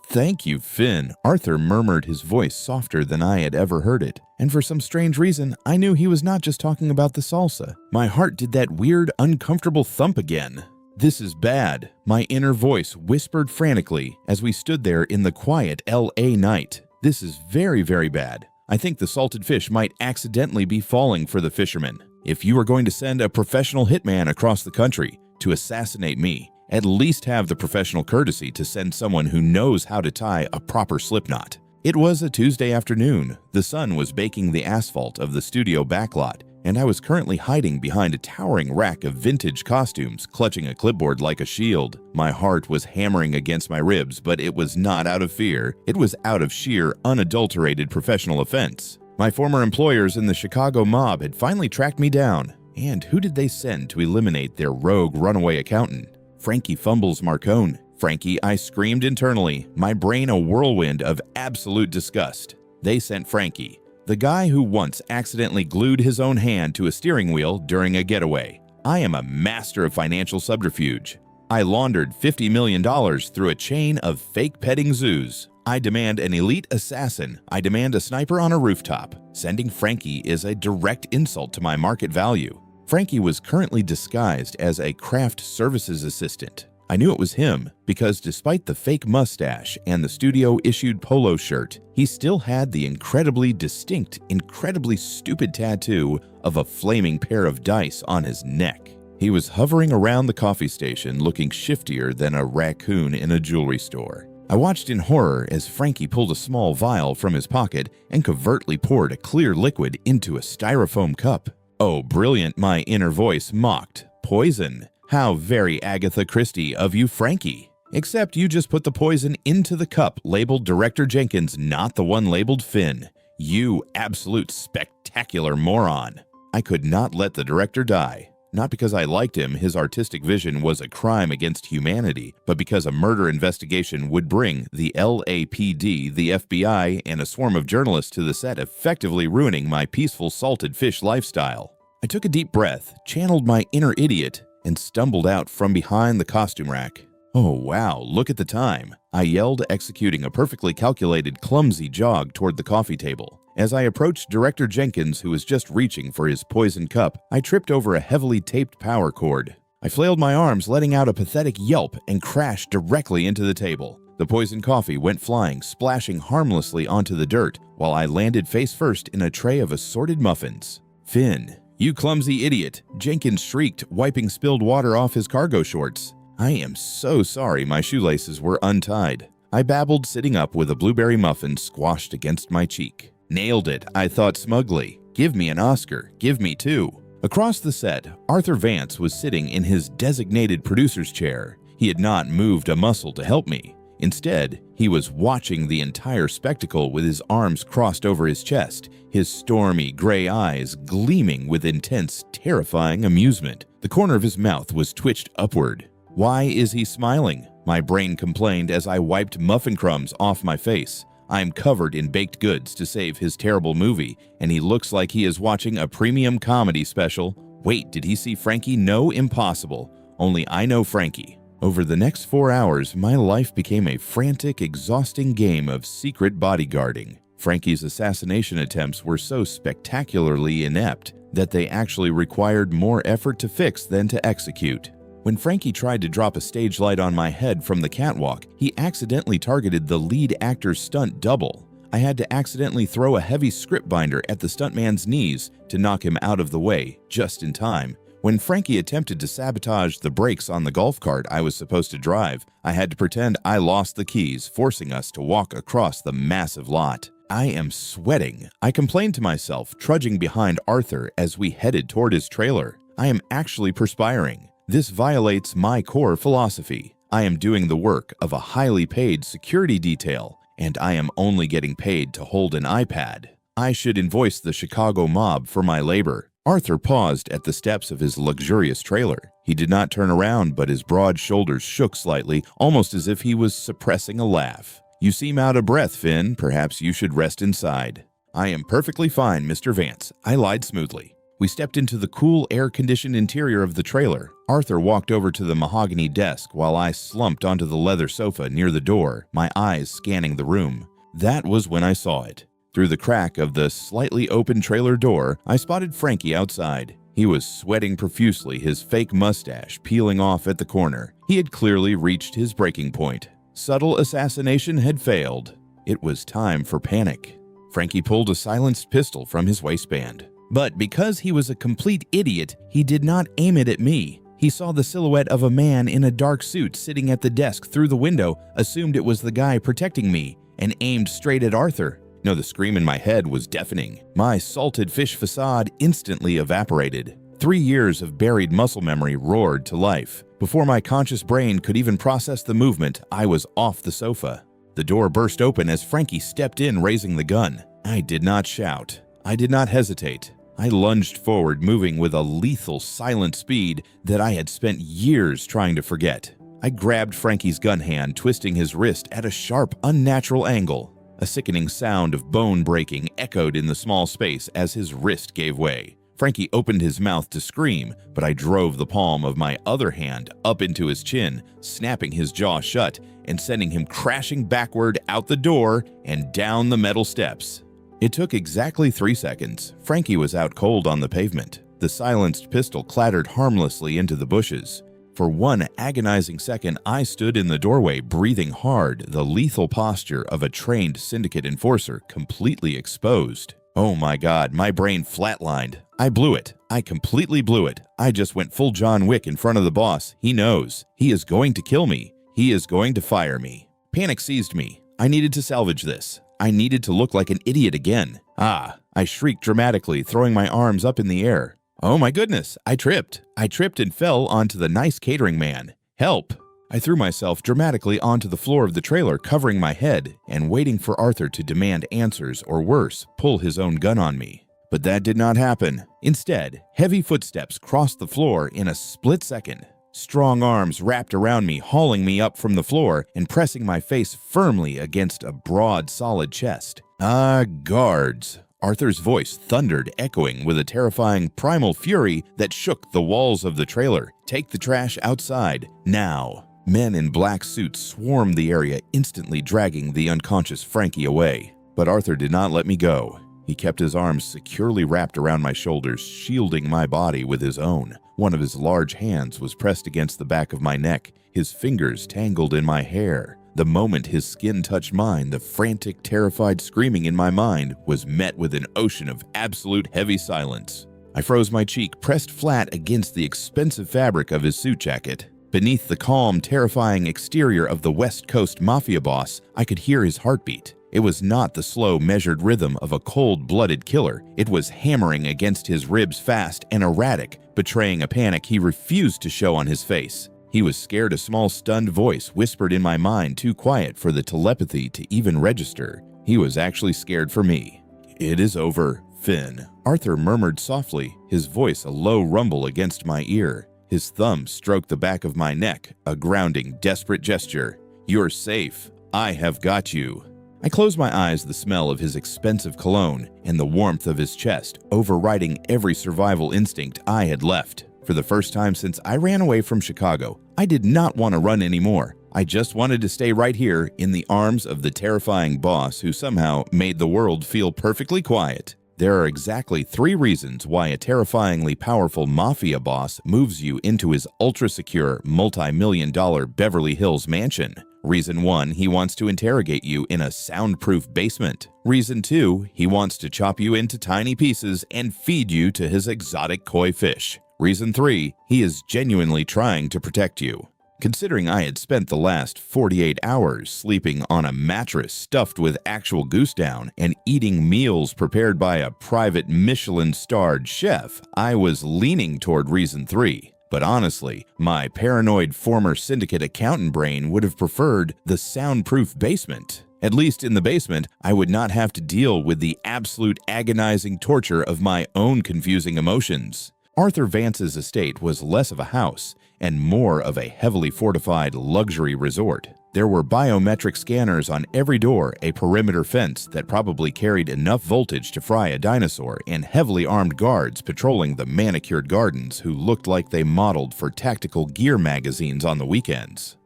"Thank you, Finn," Arthur murmured, his voice softer than I had ever heard it. And for some strange reason, I knew he was not just talking about the salsa. My heart did that weird, uncomfortable thump again. "This is bad," my inner voice whispered frantically as we stood there in the quiet LA night. "This is very, very bad. I think the salted fish might accidentally be falling for the fishermen. If you are going to send a professional hitman across the country to assassinate me, at least have the professional courtesy to send someone who knows how to tie a proper slipknot." It was a Tuesday afternoon. The sun was baking the asphalt of the studio backlot, and I was currently hiding behind a towering rack of vintage costumes, clutching a clipboard like a shield. My heart was hammering against my ribs, but it was not out of fear. It was out of sheer, unadulterated professional offense. My former employers in the Chicago mob had finally tracked me down. And who did they send to eliminate their rogue runaway accountant? Frankie Fumbles Marcone. "Frankie," I screamed internally, my brain a whirlwind of absolute disgust. They sent Frankie, the guy who once accidentally glued his own hand to a steering wheel during a getaway. I am a master of financial subterfuge. I laundered $50 million through a chain of fake petting zoos. I demand an elite assassin. I demand a sniper on a rooftop. Sending Frankie is a direct insult to my market value. Frankie was currently disguised as a craft services assistant. I knew it was him because despite the fake mustache and the studio-issued polo shirt, he still had the incredibly distinct, incredibly stupid tattoo of a flaming pair of dice on his neck. He was hovering around the coffee station looking shiftier than a raccoon in a jewelry store. I watched in horror as Frankie pulled a small vial from his pocket and covertly poured a clear liquid into a styrofoam cup. "Oh, brilliant," my inner voice mocked. "Poison. How very Agatha Christie of you, Frankie. Except you just put the poison into the cup labeled Director Jenkins, not the one labeled Finn. You absolute spectacular moron." I could not let the director die. Not because I liked him, his artistic vision was a crime against humanity, but because a murder investigation would bring the LAPD, the FBI, and a swarm of journalists to the set, effectively ruining my peaceful salted fish lifestyle. I took a deep breath, channeled my inner idiot, and stumbled out from behind the costume rack. "Oh wow, look at the time," I yelled, executing a perfectly calculated, clumsy jog toward the coffee table. As I approached Director Jenkins, who was just reaching for his poison cup, I tripped over a heavily taped power cord. I flailed my arms, letting out a pathetic yelp, and crashed directly into the table. The poison coffee went flying, splashing harmlessly onto the dirt, while I landed face first in a tray of assorted muffins. "Finn, you clumsy idiot," Jenkins shrieked, wiping spilled water off his cargo shorts. "I am so sorry my shoelaces were untied," I babbled, sitting up with a blueberry muffin squashed against my cheek. "Nailed it," I thought smugly. "Give me an Oscar. Give me two." Across the set, Arthur Vance was sitting in his designated producer's chair. He had not moved a muscle to help me. Instead, he was watching the entire spectacle with his arms crossed over his chest, his stormy gray eyes gleaming with intense, terrifying amusement. The corner of his mouth was twitched upward. "Why is he smiling?" my brain complained as I wiped muffin crumbs off my face. I'm covered in baked goods to save his terrible movie, and he looks like he is watching a premium comedy special. Wait, did he see Frankie? No, impossible. Only I know Frankie. Over the next 4 hours, my life became a frantic, exhausting game of secret bodyguarding. Frankie's assassination attempts were so spectacularly inept that they actually required more effort to fix than to execute. When Frankie tried to drop a stage light on my head from the catwalk, he accidentally targeted the lead actor's stunt double. I had to accidentally throw a heavy script binder at the stuntman's knees to knock him out of the way, just in time. When Frankie attempted to sabotage the brakes on the golf cart I was supposed to drive, I had to pretend I lost the keys, forcing us to walk across the massive lot. I am sweating. I complained to myself, trudging behind Arthur as we headed toward his trailer. I am actually perspiring. This violates my core philosophy. I am doing the work of a highly paid security detail, and I am only getting paid to hold an iPad. I should invoice the Chicago mob for my labor. Arthur paused at the steps of his luxurious trailer. He did not turn around, but his broad shoulders shook slightly, almost as if he was suppressing a laugh. "You seem out of breath, Finn. Perhaps you should rest inside." "I am perfectly fine, Mr. Vance," I lied smoothly. We stepped into the cool, air-conditioned interior of the trailer. Arthur walked over to the mahogany desk while I slumped onto the leather sofa near the door, my eyes scanning the room. That was when I saw it. Through the crack of the slightly open trailer door, I spotted Frankie outside. He was sweating profusely, his fake mustache peeling off at the corner. He had clearly reached his breaking point. Subtle assassination had failed. It was time for panic. Frankie pulled a silenced pistol from his waistband. But because he was a complete idiot, he did not aim it at me. He saw the silhouette of a man in a dark suit sitting at the desk through the window, assumed it was the guy protecting me, and aimed straight at Arthur. No, the scream in my head was deafening. My salted fish facade instantly evaporated. 3 years of buried muscle memory roared to life. Before my conscious brain could even process the movement, I was off the sofa. The door burst open as Frankie stepped in, raising the gun. I did not shout. I did not hesitate. I lunged forward, moving with a lethal, silent speed that I had spent years trying to forget. I grabbed Frankie's gun hand, twisting his wrist at a sharp, unnatural angle. A sickening sound of bone breaking echoed in the small space as his wrist gave way. Frankie opened his mouth to scream, but I drove the palm of my other hand up into his chin, snapping his jaw shut and sending him crashing backward out the door and down the metal steps. It took exactly 3 seconds. Frankie was out cold on the pavement. The silenced pistol clattered harmlessly into the bushes. For one agonizing second, I stood in the doorway, breathing hard, the lethal posture of a trained syndicate enforcer completely exposed. Oh my God, my brain flatlined. I blew it. I completely blew it. I just went full John Wick in front of the boss. He knows. He is going to kill me. He is going to fire me. Panic seized me. I needed to salvage this. I needed to look like an idiot again. I shrieked dramatically, throwing my arms up in the air. Oh my goodness, I tripped. I tripped and fell onto the nice catering man. Help! I threw myself dramatically onto the floor of the trailer, covering my head and waiting for Arthur to demand answers or worse, pull his own gun on me. But that did not happen. Instead, heavy footsteps crossed the floor in a split second. Strong arms wrapped around me, hauling me up from the floor and pressing my face firmly against a broad, solid chest. Guards. Arthur's voice thundered, echoing with a terrifying primal fury that shook the walls of the trailer. Take the trash outside, now. Men in black suits swarmed the area, instantly dragging the unconscious Frankie away. But Arthur did not let me go. He kept his arms securely wrapped around my shoulders, shielding my body with his own. One of his large hands was pressed against the back of my neck, his fingers tangled in my hair. The moment his skin touched mine, the frantic, terrified screaming in my mind was met with an ocean of absolute heavy silence. I froze my cheek, pressed flat against the expensive fabric of his suit jacket. Beneath the calm, terrifying exterior of the West Coast Mafia boss, I could hear his heartbeat. It was not the slow, measured rhythm of a cold-blooded killer. It was hammering against his ribs fast and erratic, betraying a panic he refused to show on his face. He was scared. A small, stunned voice whispered in my mind, too quiet for the telepathy to even register. He was actually scared for me. "It is over, Finn," Arthur murmured softly, his voice a low rumble against my ear. His thumb stroked the back of my neck, a grounding, desperate gesture. "You're safe. I have got you." I closed my eyes, the smell of his expensive cologne and the warmth of his chest overriding every survival instinct I had left. For the first time since I ran away from Chicago, I did not want to run anymore. I just wanted to stay right here in the arms of the terrifying boss who somehow made the world feel perfectly quiet. There are exactly 3 reasons why a terrifyingly powerful mafia boss moves you into his ultra-secure, multi-million-dollar Beverly Hills mansion. Reason 1, he wants to interrogate you in a soundproof basement. Reason 2, he wants to chop you into tiny pieces and feed you to his exotic koi fish. Reason 3, he is genuinely trying to protect you. Considering I had spent the last 48 hours sleeping on a mattress stuffed with actual goose down and eating meals prepared by a private Michelin-starred chef, I was leaning toward reason 3. But honestly, my paranoid former syndicate accountant brain would have preferred the soundproof basement. At least in the basement, I would not have to deal with the absolute agonizing torture of my own confusing emotions. Arthur Vance's estate was less of a house and more of a heavily fortified luxury resort. There were biometric scanners on every door, a perimeter fence that probably carried enough voltage to fry a dinosaur, and heavily armed guards patrolling the manicured gardens who looked like they modeled for tactical gear magazines on the weekends.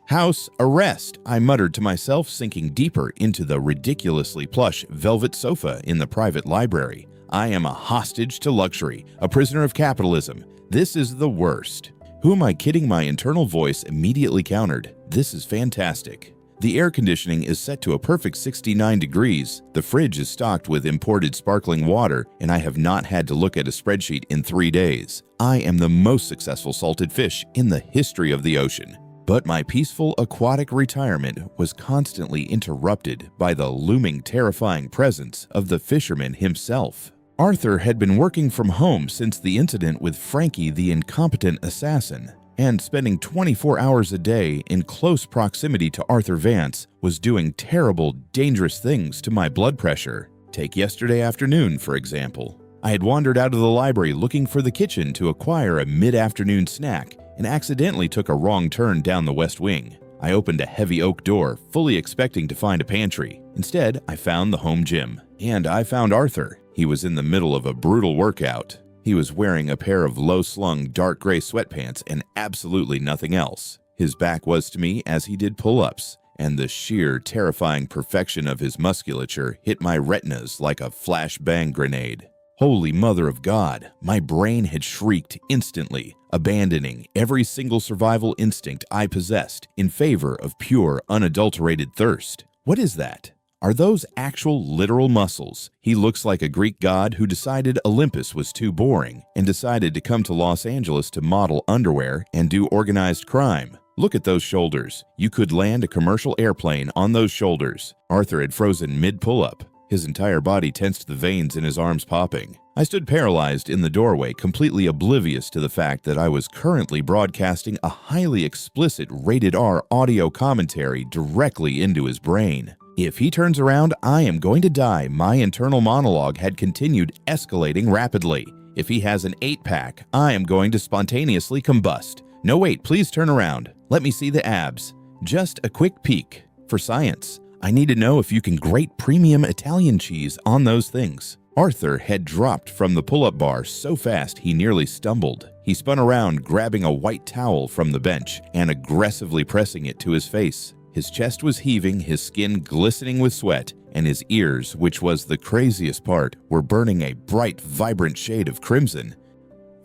House arrest, I muttered to myself, sinking deeper into the ridiculously plush velvet sofa in the private library. I am a hostage to luxury, a prisoner of capitalism. This is the worst. Who am I kidding? My internal voice immediately countered. This is fantastic. The air conditioning is set to a perfect 69 degrees, the fridge is stocked with imported sparkling water, and I have not had to look at a spreadsheet in 3 days. I am the most successful salted fish in the history of the ocean. But my peaceful aquatic retirement was constantly interrupted by the looming terrifying presence of the fisherman himself. Arthur had been working from home since the incident with Frankie the incompetent assassin, and spending 24 hours a day in close proximity to Arthur Vance was doing terrible, dangerous things to my blood pressure. Take yesterday afternoon, for example. I had wandered out of the library looking for the kitchen to acquire a mid-afternoon snack and accidentally took a wrong turn down the west wing. I opened a heavy oak door, fully expecting to find a pantry. Instead, I found the home gym. And I found Arthur. He was in the middle of a brutal workout. He was wearing a pair of low-slung dark gray sweatpants and absolutely nothing else. His back was to me as he did pull-ups, and the sheer, terrifying perfection of his musculature hit my retinas like a flashbang grenade. Holy Mother of God, my brain had shrieked instantly, abandoning every single survival instinct I possessed in favor of pure, unadulterated thirst. What is that? Are those actual literal muscles? He looks like a Greek god who decided Olympus was too boring and decided to come to Los Angeles to model underwear and do organized crime. Look at those shoulders. You could land a commercial airplane on those shoulders. Arthur had frozen mid-pull-up. His entire body tensed, the veins in his arms popping. I stood paralyzed in the doorway, completely oblivious to the fact that I was currently broadcasting a highly explicit rated R audio commentary directly into his brain. If he turns around, I am going to die. My internal monologue had continued escalating rapidly. If he has an 8-pack, I am going to spontaneously combust. No, wait, please turn around. Let me see the abs. Just a quick peek. For science. I need to know if you can grate premium Italian cheese on those things. Arthur had dropped from the pull-up bar so fast he nearly stumbled. He spun around, grabbing a white towel from the bench and aggressively pressing it to his face. His chest was heaving, his skin glistening with sweat, and his ears, which was the craziest part, were burning a bright, vibrant shade of crimson.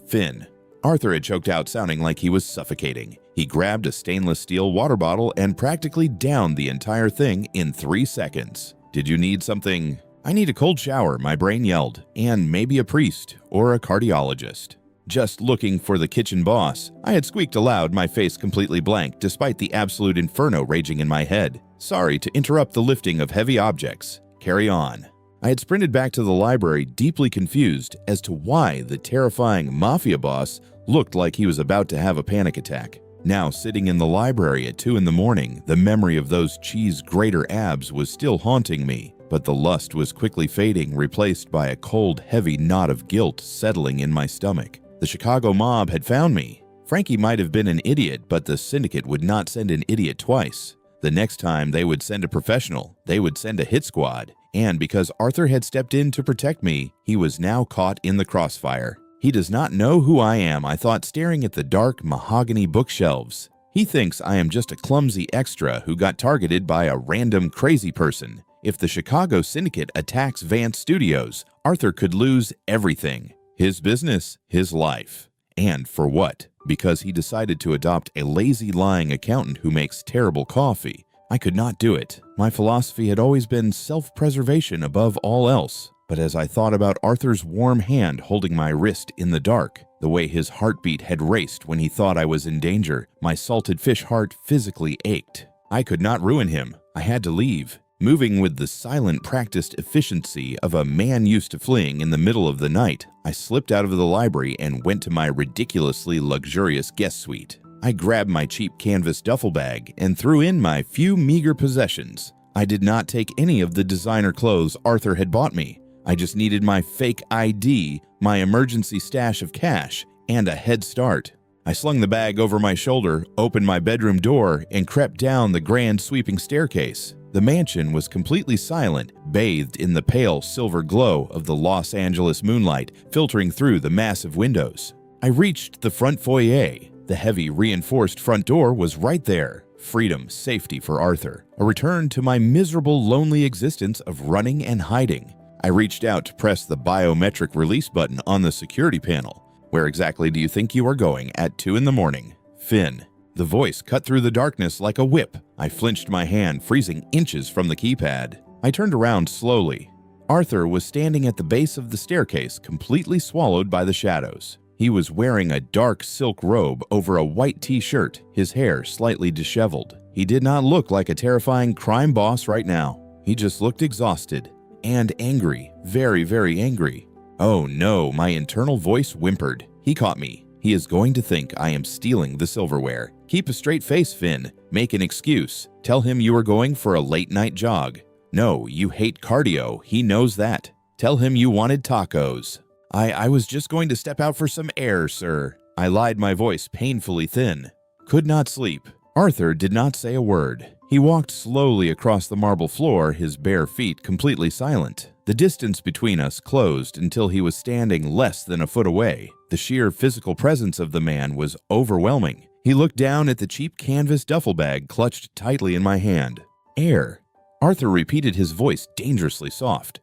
Finn. Arthur had choked out, sounding like he was suffocating. He grabbed a stainless steel water bottle and practically downed the entire thing in 3 seconds. Did you need something? I need a cold shower, my brain yelled, and maybe a priest or a cardiologist. Just looking for the kitchen boss, I had squeaked aloud, my face completely blank despite the absolute inferno raging in my head. Sorry to interrupt the lifting of heavy objects. Carry on. I had sprinted back to the library, deeply confused as to why the terrifying Mafia boss looked like he was about to have a panic attack. Now, sitting in the library at 2 in the morning, the memory of those cheese grater abs was still haunting me, but the lust was quickly fading, replaced by a cold, heavy knot of guilt settling in my stomach. The Chicago mob had found me. Frankie might have been an idiot, but the syndicate would not send an idiot twice. The next time they would send a professional, they would send a hit squad. And because Arthur had stepped in to protect me, he was now caught in the crossfire. He does not know who I am, I thought, staring at the dark mahogany bookshelves. He thinks I am just a clumsy extra who got targeted by a random crazy person. If the Chicago syndicate attacks Vance Studios, Arthur could lose everything. His business, his life. And for what? Because he decided to adopt a lazy, lying accountant who makes terrible coffee. I could not do it. My philosophy had always been self-preservation above all else. But as I thought about Arthur's warm hand holding my wrist in the dark, the way his heartbeat had raced when he thought I was in danger, my salted fish heart physically ached. I could not ruin him. I had to leave. Moving with the silent, practiced efficiency of a man used to fleeing in the middle of the night, I slipped out of the library and went to my ridiculously luxurious guest suite. I grabbed my cheap canvas duffel bag and threw in my few meager possessions. I did not take any of the designer clothes Arthur had bought me. I just needed my fake ID, my emergency stash of cash, and a head start. I slung the bag over my shoulder, opened my bedroom door, and crept down the grand sweeping staircase. The mansion was completely silent, bathed in the pale silver glow of the Los Angeles moonlight filtering through the massive windows. I reached the front foyer. The heavy, reinforced front door was right there. Freedom, safety for Arthur. A return to my miserable, lonely existence of running and hiding. I reached out to press the biometric release button on the security panel. Where exactly do you think you are going at 2 in the morning? Finn. The voice cut through the darkness like a whip. I flinched my hand, freezing inches from the keypad. I turned around slowly. Arthur was standing at the base of the staircase, completely swallowed by the shadows. He was wearing a dark silk robe over a white t-shirt, his hair slightly disheveled. He did not look like a terrifying crime boss right now. He just looked exhausted and angry, very, very angry. Oh no, my internal voice whimpered. He caught me. He is going to think I am stealing the silverware. Keep a straight face, Finn. Make an excuse. Tell him you are going for a late-night jog. No, you hate cardio. He knows that. Tell him you wanted tacos. I was just going to step out for some air, sir. I lied, my voice painfully thin. Could not sleep. Arthur did not say a word. He walked slowly across the marble floor, his bare feet completely silent. The distance between us closed until he was standing less than a foot away. The sheer physical presence of the man was overwhelming. He looked down at the cheap canvas duffel bag clutched tightly in my hand. Air. Arthur repeated, his voice dangerously soft.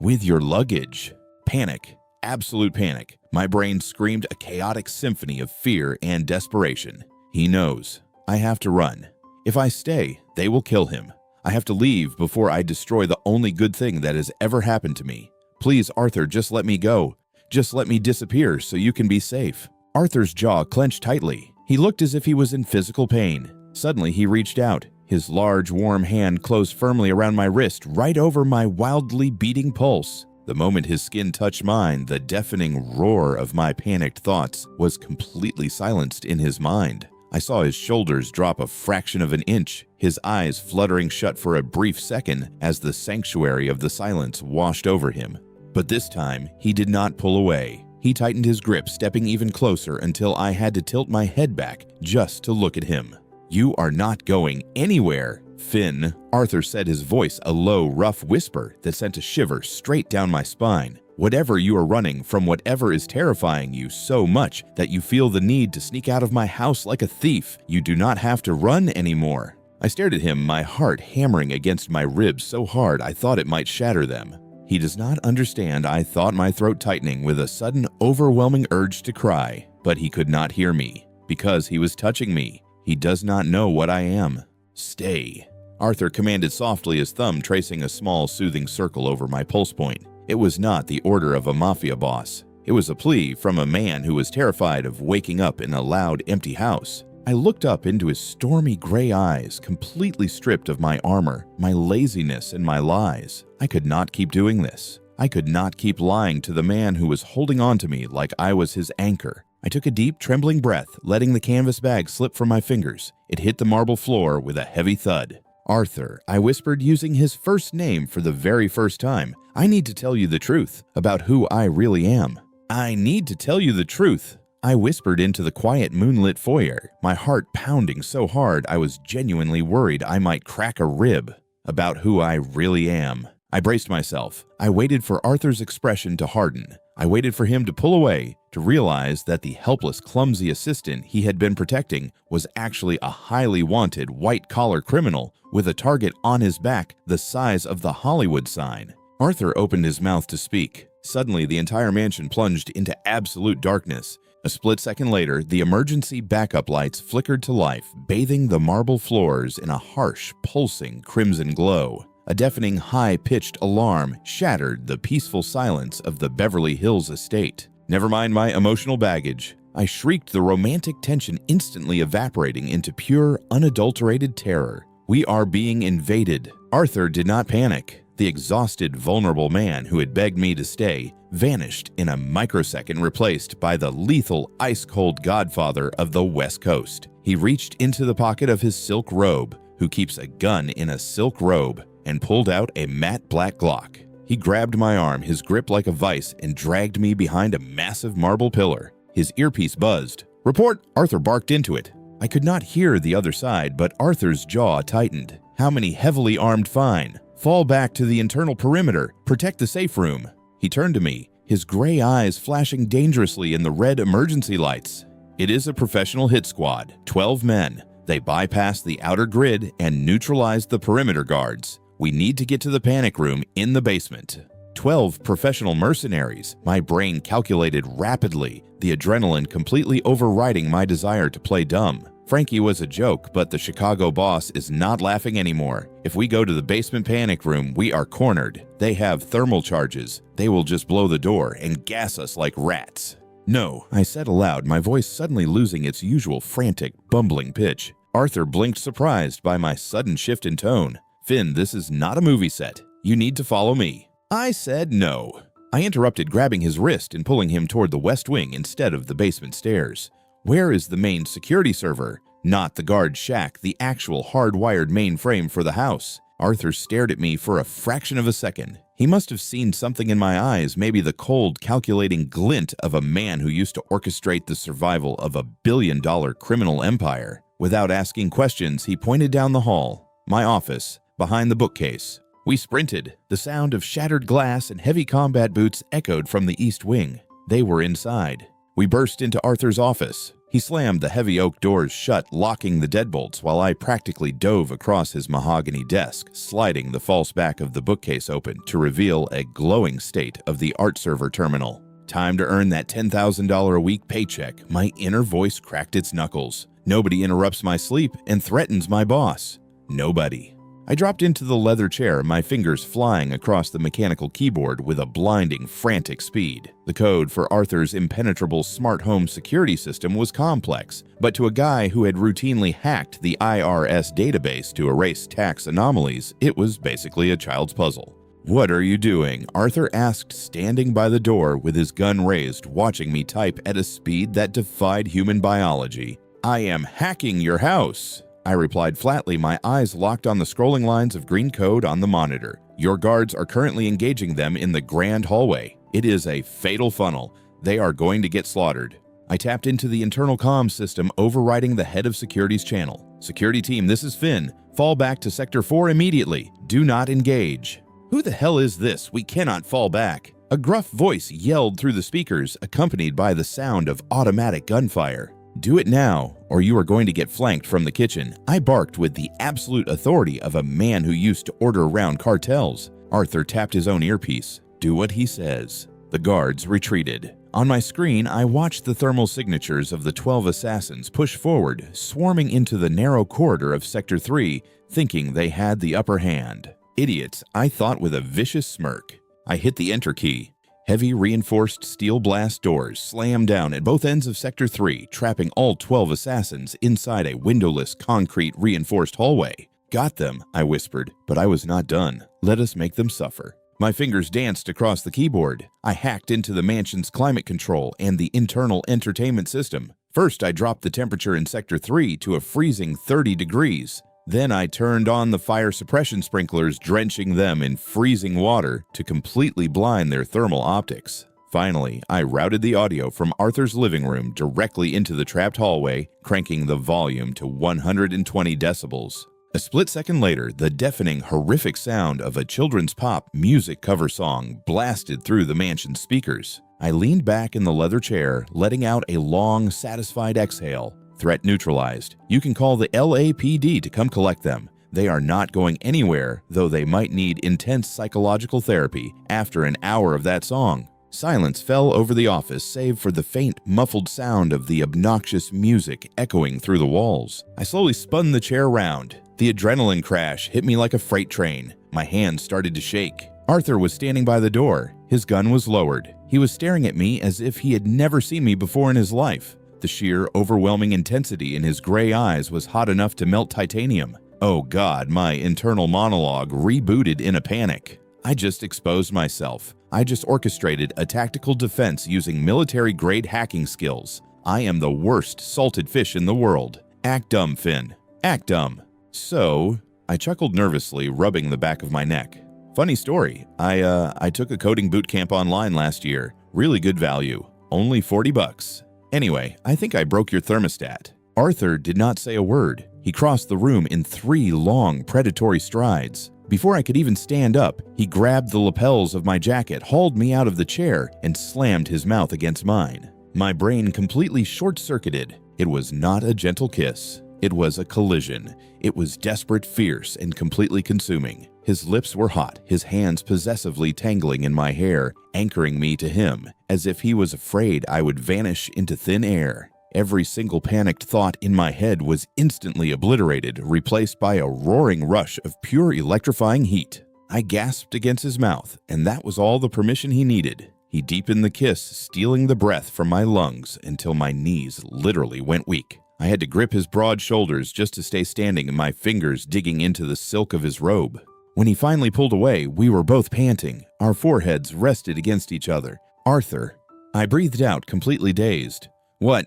With your luggage. Panic. Absolute panic. My brain screamed a chaotic symphony of fear and desperation. He knows. I have to run. If I stay, they will kill him. I have to leave before I destroy the only good thing that has ever happened to me. Please, Arthur, just let me go. Just let me disappear so you can be safe. Arthur's jaw clenched tightly. He looked as if he was in physical pain. Suddenly, he reached out. His large, warm hand closed firmly around my wrist, right over my wildly beating pulse. The moment his skin touched mine, the deafening roar of my panicked thoughts was completely silenced in his mind. I saw his shoulders drop a fraction of an inch, his eyes fluttering shut for a brief second as the sanctuary of the silence washed over him. But this time, he did not pull away. He tightened his grip, stepping even closer until I had to tilt my head back just to look at him. You are not going anywhere, Finn. Arthur said, his voice a low, rough whisper that sent a shiver straight down my spine. Whatever you are running from, whatever is terrifying you so much that you feel the need to sneak out of my house like a thief, you do not have to run anymore. I stared at him, my heart hammering against my ribs so hard I thought it might shatter them. He does not understand, I thought, my throat tightening with a sudden, overwhelming urge to cry. But he could not hear me, because he was touching me. He does not know what I am. Stay. Arthur commanded softly, his thumb tracing a small, soothing circle over my pulse point. It was not the order of a Mafia boss. It was a plea from a man who was terrified of waking up in a loud, empty house. I looked up into his stormy gray eyes, completely stripped of my armor, my laziness, and my lies. I could not keep doing this. I could not keep lying to the man who was holding on to me like I was his anchor. I took a deep, trembling breath, letting the canvas bag slip from my fingers. It hit the marble floor with a heavy thud. Arthur, I whispered, using his first name for the very first time. I need to tell you the truth about who I really am. I need to tell you the truth. I whispered into the quiet moonlit foyer, my heart pounding so hard I was genuinely worried I might crack a rib. About who I really am. I braced myself. I waited for Arthur's expression to harden. I waited for him to pull away, to realize that the helpless, clumsy assistant he had been protecting was actually a highly wanted white-collar criminal with a target on his back the size of the Hollywood sign. Arthur opened his mouth to speak. Suddenly, the entire mansion plunged into absolute darkness. A split second later, the emergency backup lights flickered to life, bathing the marble floors in a harsh, pulsing crimson glow. A deafening high-pitched alarm shattered the peaceful silence of the Beverly Hills estate. Never mind my emotional baggage. I shrieked, the romantic tension instantly evaporating into pure, unadulterated terror. We are being invaded. Arthur did not panic. The exhausted, vulnerable man who had begged me to stay vanished in a microsecond, replaced by the lethal, ice-cold godfather of the West Coast. He reached into the pocket of his silk robe, who keeps a gun in a silk robe, and pulled out a matte black Glock. He grabbed my arm, his grip like a vice, and dragged me behind a massive marble pillar. His earpiece buzzed. "Report!" Arthur barked into it. I could not hear the other side, but Arthur's jaw tightened. "How many heavily armed fine? Fall back to the internal perimeter. Protect the safe room." He turned to me, his gray eyes flashing dangerously in the red emergency lights. "It is a professional hit squad, 12 men. They bypassed the outer grid and neutralized the perimeter guards. We need to get to the panic room in the basement." 12 professional mercenaries. My brain calculated rapidly, the adrenaline completely overriding my desire to play dumb. Frankie was a joke, but the Chicago boss is not laughing anymore. If we go to the basement panic room, we are cornered. They have thermal charges. They will just blow the door and gas us like rats. "No," I said aloud, my voice suddenly losing its usual frantic, bumbling pitch. Arthur blinked, surprised by my sudden shift in tone. "Finn, this is not a movie set. You need to follow me." I said no. I interrupted, grabbing his wrist and pulling him toward the west wing instead of the basement stairs. Where is the main security server? Not the guard shack, the actual hardwired mainframe for the house. Arthur stared at me for a fraction of a second. He must have seen something in my eyes, maybe the cold, calculating glint of a man who used to orchestrate the survival of a billion-dollar criminal empire. Without asking questions, he pointed down the hall. My office, behind the bookcase. We sprinted. The sound of shattered glass and heavy combat boots echoed from the east wing. They were inside. We burst into Arthur's office. He slammed the heavy oak doors shut, locking the deadbolts, while I practically dove across his mahogany desk, sliding the false back of the bookcase open to reveal a glowing state of the art server terminal. Time to earn that $10,000 a week paycheck. My inner voice cracked its knuckles. Nobody interrupts my sleep and threatens my boss. Nobody. I dropped into the leather chair, my fingers flying across the mechanical keyboard with a blinding, frantic speed. The code for Arthur's impenetrable smart home security system was complex, but to a guy who had routinely hacked the IRS database to erase tax anomalies, it was basically a child's puzzle. "What are you doing?" Arthur asked, standing by the door with his gun raised, watching me type at a speed that defied human biology. "I am hacking your house," I replied flatly, my eyes locked on the scrolling lines of green code on the monitor. "Your guards are currently engaging them in the grand hallway. It is a fatal funnel. They are going to get slaughtered." I tapped into the internal comms system, overriding the head of security's channel. "Security team, this is Finn. Fall back to Sector 4 immediately. Do not engage." "Who the hell is this? We cannot fall back." A gruff voice yelled through the speakers, accompanied by the sound of automatic gunfire. "Do it now, or you are going to get flanked from the kitchen," I barked with the absolute authority of a man who used to order around cartels. Arthur tapped his own earpiece. "Do what he says." The guards retreated. On my screen, I watched the thermal signatures of the 12 assassins push forward, swarming into the narrow corridor of Sector 3, thinking they had the upper hand. Idiots, I thought with a vicious smirk. I hit the enter key. Heavy reinforced steel blast doors slammed down at both ends of Sector 3, trapping all 12 assassins inside a windowless, concrete reinforced hallway. "Got them," I whispered, but I was not done. "Let us make them suffer." My fingers danced across the keyboard. I hacked into the mansion's climate control and the internal entertainment system. First, I dropped the temperature in Sector 3 to a freezing 30 degrees. Then I turned on the fire suppression sprinklers, drenching them in freezing water to completely blind their thermal optics. Finally, I routed the audio from Arthur's living room directly into the trapped hallway, cranking the volume to 120 decibels. A split second later, the deafening, horrific sound of a children's pop music cover song blasted through the mansion's speakers. I leaned back in the leather chair, letting out a long, satisfied exhale. Threat neutralized. You can call the LAPD to come collect them. They are not going anywhere, though they might need intense psychological therapy after an hour of that song. Silence fell over the office, save for the faint, muffled sound of the obnoxious music echoing through the walls. I slowly spun the chair round. The adrenaline crash hit me like a freight train. My hands started to shake. Arthur was standing by the door. His gun was lowered. He was staring at me as if he had never seen me before in his life. The sheer, overwhelming intensity in his gray eyes was hot enough to melt titanium. Oh God, my internal monologue rebooted in a panic. I just exposed myself. I just orchestrated a tactical defense using military-grade hacking skills. I am the worst salted fish in the world. Act dumb, Finn. Act dumb. So, I chuckled nervously, rubbing the back of my neck. Funny story, I took a coding boot camp online last year. Really good value. Only $40. Anyway, I think I broke your thermostat. Arthur did not say a word. He crossed the room in 3 long, predatory strides. Before I could even stand up, he grabbed the lapels of my jacket, hauled me out of the chair, and slammed his mouth against mine. My brain completely short-circuited. It was not a gentle kiss. It was a collision. It was desperate, fierce, and completely consuming. His lips were hot, his hands possessively tangling in my hair, anchoring me to him, as if he was afraid I would vanish into thin air. Every single panicked thought in my head was instantly obliterated, replaced by a roaring rush of pure electrifying heat. I gasped against his mouth, and that was all the permission he needed. He deepened the kiss, stealing the breath from my lungs until my knees literally went weak. I had to grip his broad shoulders just to stay standing, and my fingers digging into the silk of his robe. When he finally pulled away, we were both panting. Our foreheads rested against each other. Arthur. I breathed out, completely dazed. What?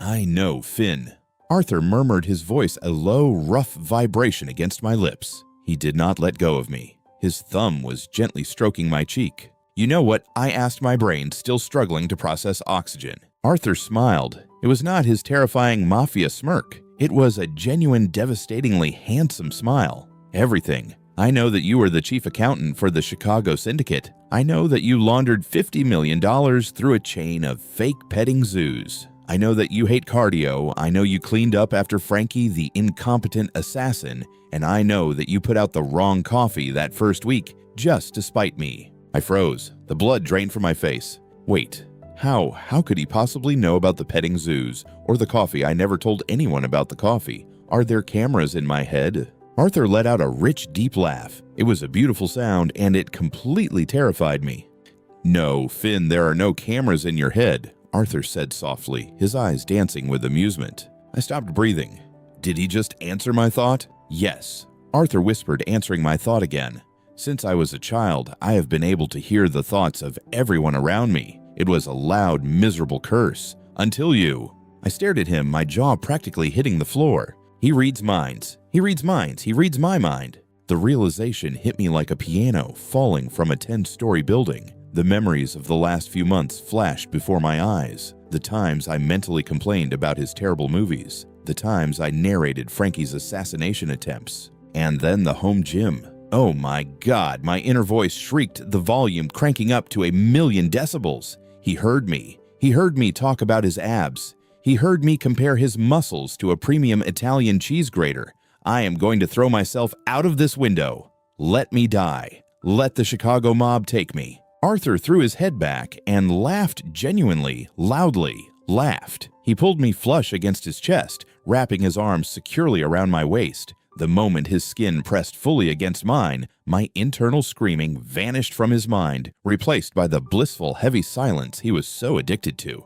I know, Finn. Arthur murmured, his voice a low, rough vibration against my lips. He did not let go of me. His thumb was gently stroking my cheek. You know what? I asked my brain, still struggling to process oxygen. Arthur smiled. It was not his terrifying Mafia smirk. It was a genuine, devastatingly handsome smile. Everything. I know that you were the chief accountant for the Chicago syndicate. I know that you laundered $50 million through a chain of fake petting zoos. I know that you hate cardio. I know you cleaned up after Frankie, the incompetent assassin. And I know that you put out the wrong coffee that first week just to spite me. I froze. The blood drained from my face. Wait, how could he possibly know about the petting zoos or the coffee? I never told anyone about the coffee. Are there cameras in my head? Arthur let out a rich, deep laugh. It was a beautiful sound, and it completely terrified me. No, Finn, there are no cameras in your head, Arthur said softly, his eyes dancing with amusement. I stopped breathing. Did he just answer my thought? Yes, Arthur whispered, answering my thought again. Since I was a child, I have been able to hear the thoughts of everyone around me. It was a loud, miserable curse. Until you. I stared at him, my jaw practically hitting the floor. He reads minds. He reads minds. He reads my mind. The realization hit me like a piano falling from a 10-story building. The memories of the last few months flashed before my eyes. The times I mentally complained about his terrible movies. The times I narrated Frankie's assassination attempts. And then the home gym. Oh my God, my inner voice shrieked, the volume cranking up to 1,000,000 decibels. He heard me. He heard me talk about his abs. He heard me compare his muscles to a premium Italian cheese grater. I am going to throw myself out of this window. Let me die. Let the Chicago mob take me. Arthur threw his head back and laughed genuinely, loudly, laughed. He pulled me flush against his chest, wrapping his arms securely around my waist. The moment his skin pressed fully against mine, my internal screaming vanished from his mind, replaced by the blissful, heavy silence he was so addicted to.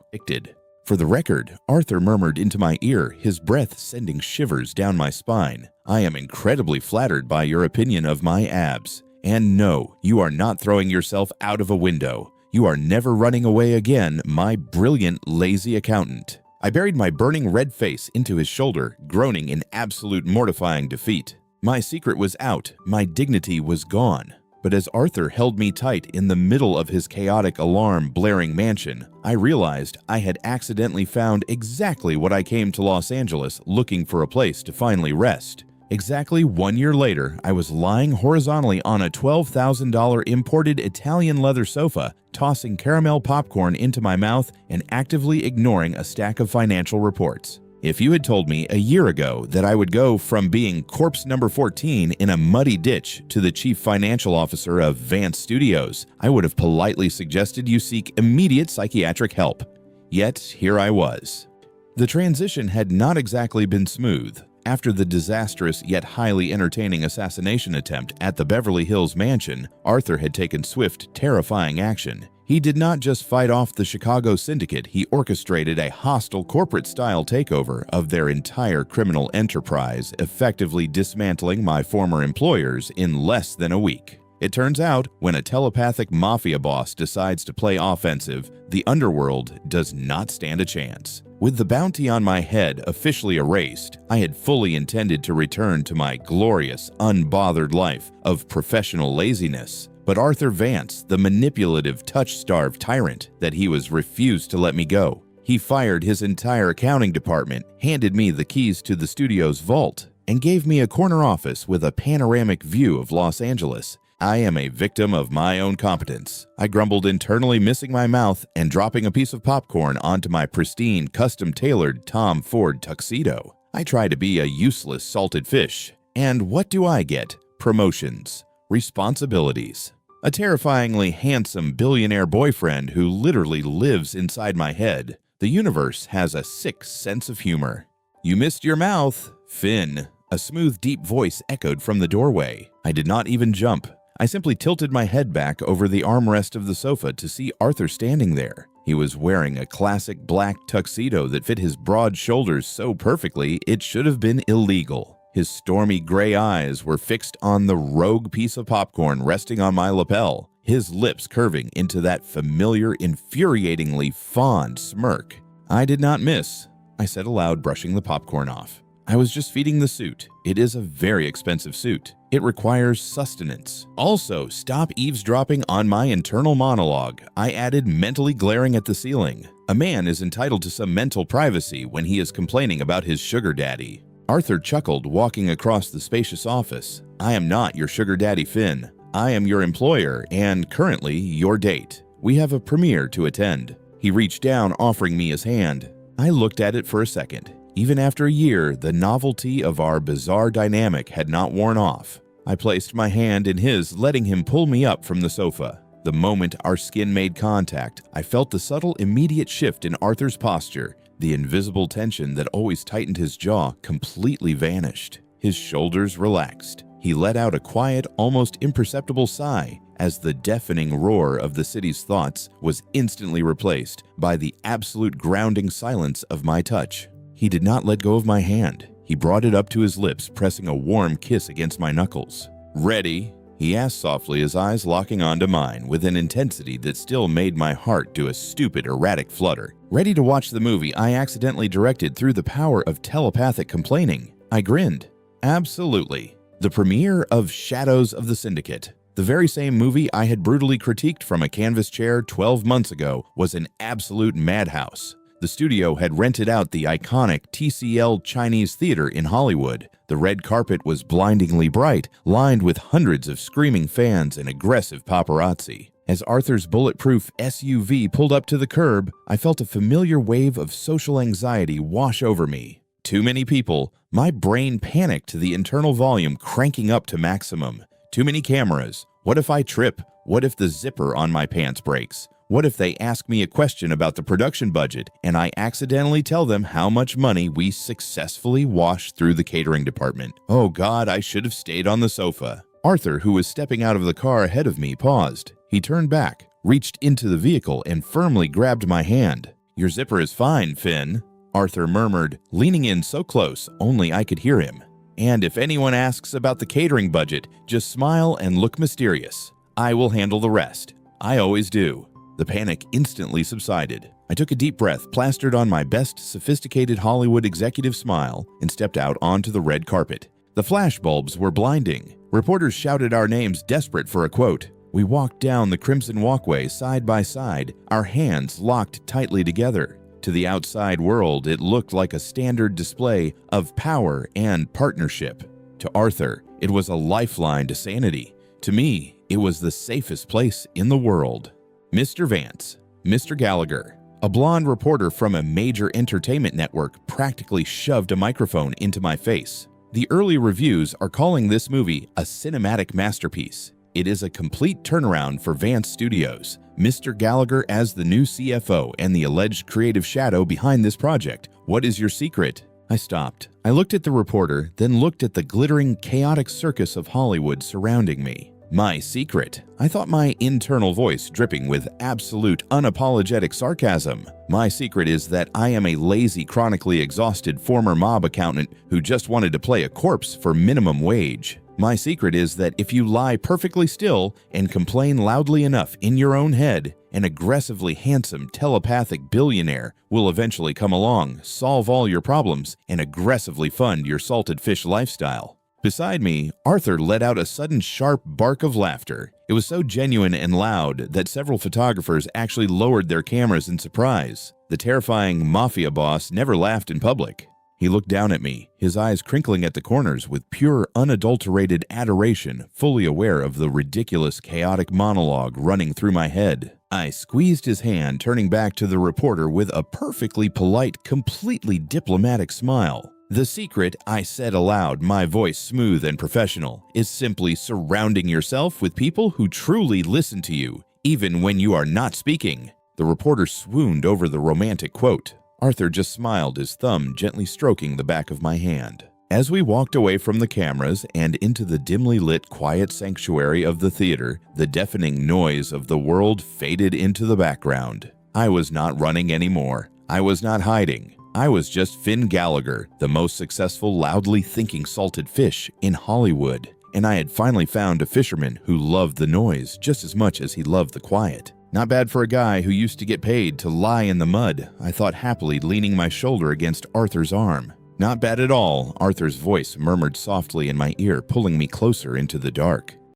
For the record, Arthur murmured into my ear, his breath sending shivers down my spine. I am incredibly flattered by your opinion of my abs. And no, you are not throwing yourself out of a window. You are never running away again, my brilliant, lazy accountant. I buried my burning red face into his shoulder, groaning in absolute mortifying defeat. My secret was out, my dignity was gone. But as Arthur held me tight in the middle of his chaotic alarm-blaring mansion, I realized I had accidentally found exactly what I came to Los Angeles looking for, a place to finally rest. Exactly 1 year later, I was lying horizontally on a $12,000 imported Italian leather sofa, tossing caramel popcorn into my mouth and actively ignoring a stack of financial reports. If you had told me a year ago that I would go from being corpse number 14 in a muddy ditch to the chief financial officer of Vance Studios, I would have politely suggested you seek immediate psychiatric help. Yet, here I was. The transition had not exactly been smooth. After the disastrous yet highly entertaining assassination attempt at the Beverly Hills mansion, Arthur had taken swift, terrifying action. He did not just fight off the Chicago syndicate, he orchestrated a hostile corporate-style takeover of their entire criminal enterprise, effectively dismantling my former employers in less than a week. It turns out, when a telepathic mafia boss decides to play offensive, the underworld does not stand a chance. With the bounty on my head officially erased, I had fully intended to return to my glorious, unbothered life of professional laziness. But Arthur Vance, the manipulative, touch-starved tyrant that he was, refused to let me go. He fired his entire accounting department, handed me the keys to the studio's vault, and gave me a corner office with a panoramic view of Los Angeles. I am a victim of my own competence. I grumbled internally, missing my mouth and dropping a piece of popcorn onto my pristine, custom-tailored Tom Ford tuxedo. I try to be a useless salted fish. And what do I get? Promotions. Responsibilities. A terrifyingly handsome billionaire boyfriend who literally lives inside my head. The universe has a sick sense of humor. You missed your mouth, Finn. A smooth, deep voice echoed from the doorway. I did not even jump. I simply tilted my head back over the armrest of the sofa to see Arthur standing there. He was wearing a classic black tuxedo that fit his broad shoulders so perfectly it should have been illegal. His stormy gray eyes were fixed on the rogue piece of popcorn resting on my lapel, his lips curving into that familiar, infuriatingly fond smirk. I did not miss, I said aloud, brushing the popcorn off. I was just feeding the suit. It is a very expensive suit. It requires sustenance. Also, stop eavesdropping on my internal monologue, I added, mentally glaring at the ceiling. A man is entitled to some mental privacy when he is complaining about his sugar daddy. Arthur chuckled, walking across the spacious office. I am not your sugar daddy, Finn. I am your employer and, currently, your date. We have a premiere to attend. He reached down, offering me his hand. I looked at it for a second. Even after a year, the novelty of our bizarre dynamic had not worn off. I placed my hand in his, letting him pull me up from the sofa. The moment our skin made contact, I felt the subtle, immediate shift in Arthur's posture. The invisible tension that always tightened his jaw completely vanished. His shoulders relaxed. He let out a quiet, almost imperceptible sigh as the deafening roar of the city's thoughts was instantly replaced by the absolute grounding silence of my touch. He did not let go of my hand. He brought it up to his lips, pressing a warm kiss against my knuckles. "Ready?" he asked softly, his eyes locking onto mine with an intensity that still made my heart do a stupid, erratic flutter. Ready to watch the movie I accidentally directed through the power of telepathic complaining. I grinned. Absolutely. The premiere of Shadows of the Syndicate. The very same movie I had brutally critiqued from a canvas chair 12 months ago was an absolute madhouse. The studio had rented out the iconic TCL Chinese Theater in Hollywood. The red carpet was blindingly bright, lined with hundreds of screaming fans and aggressive paparazzi. As Arthur's bulletproof SUV pulled up to the curb, I felt a familiar wave of social anxiety wash over me. Too many people. My brain panicked, the internal volume cranking up to maximum. Too many cameras. What if I trip? What if the zipper on my pants breaks? What if they ask me a question about the production budget and I accidentally tell them how much money we successfully washed through the catering department? Oh God, I should have stayed on the sofa. Arthur, who was stepping out of the car ahead of me, paused. He turned back, reached into the vehicle, and firmly grabbed my hand. "Your zipper is fine, Finn," Arthur murmured, leaning in so close only I could hear him. "And if anyone asks about the catering budget, just smile and look mysterious. I will handle the rest. I always do." The panic instantly subsided. I took a deep breath, plastered on my best sophisticated Hollywood executive smile, and stepped out onto the red carpet. The flashbulbs were blinding. Reporters shouted our names, desperate for a quote. We walked down the crimson walkway side by side, our hands locked tightly together. To the outside world, it looked like a standard display of power and partnership. To Arthur, it was a lifeline to sanity. To me, it was the safest place in the world. Mr. Vance, Mr. Gallagher, a blonde reporter from a major entertainment network practically shoved a microphone into my face. The early reviews are calling this movie a cinematic masterpiece. It is a complete turnaround for Vance Studios. Mr. Gallagher as the new CFO and the alleged creative shadow behind this project. What is your secret? I stopped. I looked at the reporter, then looked at the glittering, chaotic circus of Hollywood surrounding me. My secret. I thought my internal voice dripping with absolute, unapologetic sarcasm. My secret is that I am a lazy, chronically exhausted former mob accountant who just wanted to play a corpse for minimum wage. My secret is that if you lie perfectly still and complain loudly enough in your own head, an aggressively handsome telepathic billionaire will eventually come along, solve all your problems, and aggressively fund your salted fish lifestyle. Beside me, Arthur let out a sudden sharp bark of laughter. It was so genuine and loud that several photographers actually lowered their cameras in surprise. The terrifying Mafia boss never laughed in public. He looked down at me, his eyes crinkling at the corners with pure, unadulterated adoration, fully aware of the ridiculous, chaotic monologue running through my head. I squeezed his hand, turning back to the reporter with a perfectly polite, completely diplomatic smile. The secret, I said aloud, my voice smooth and professional, is simply surrounding yourself with people who truly listen to you, even when you are not speaking. The reporter swooned over the romantic quote. Arthur just smiled, his thumb gently stroking the back of my hand. As we walked away from the cameras and into the dimly lit, quiet sanctuary of the theater, the deafening noise of the world faded into the background. I was not running anymore. I was not hiding. I was just Finn Gallagher, the most successful, loudly thinking salted fish in Hollywood. And I had finally found a fisherman who loved the noise just as much as he loved the quiet. Not bad for a guy who used to get paid to lie in the mud, I thought happily, leaning my shoulder against Arthur's arm. Not bad at all, Arthur's voice murmured softly in my ear, pulling me closer into the dark.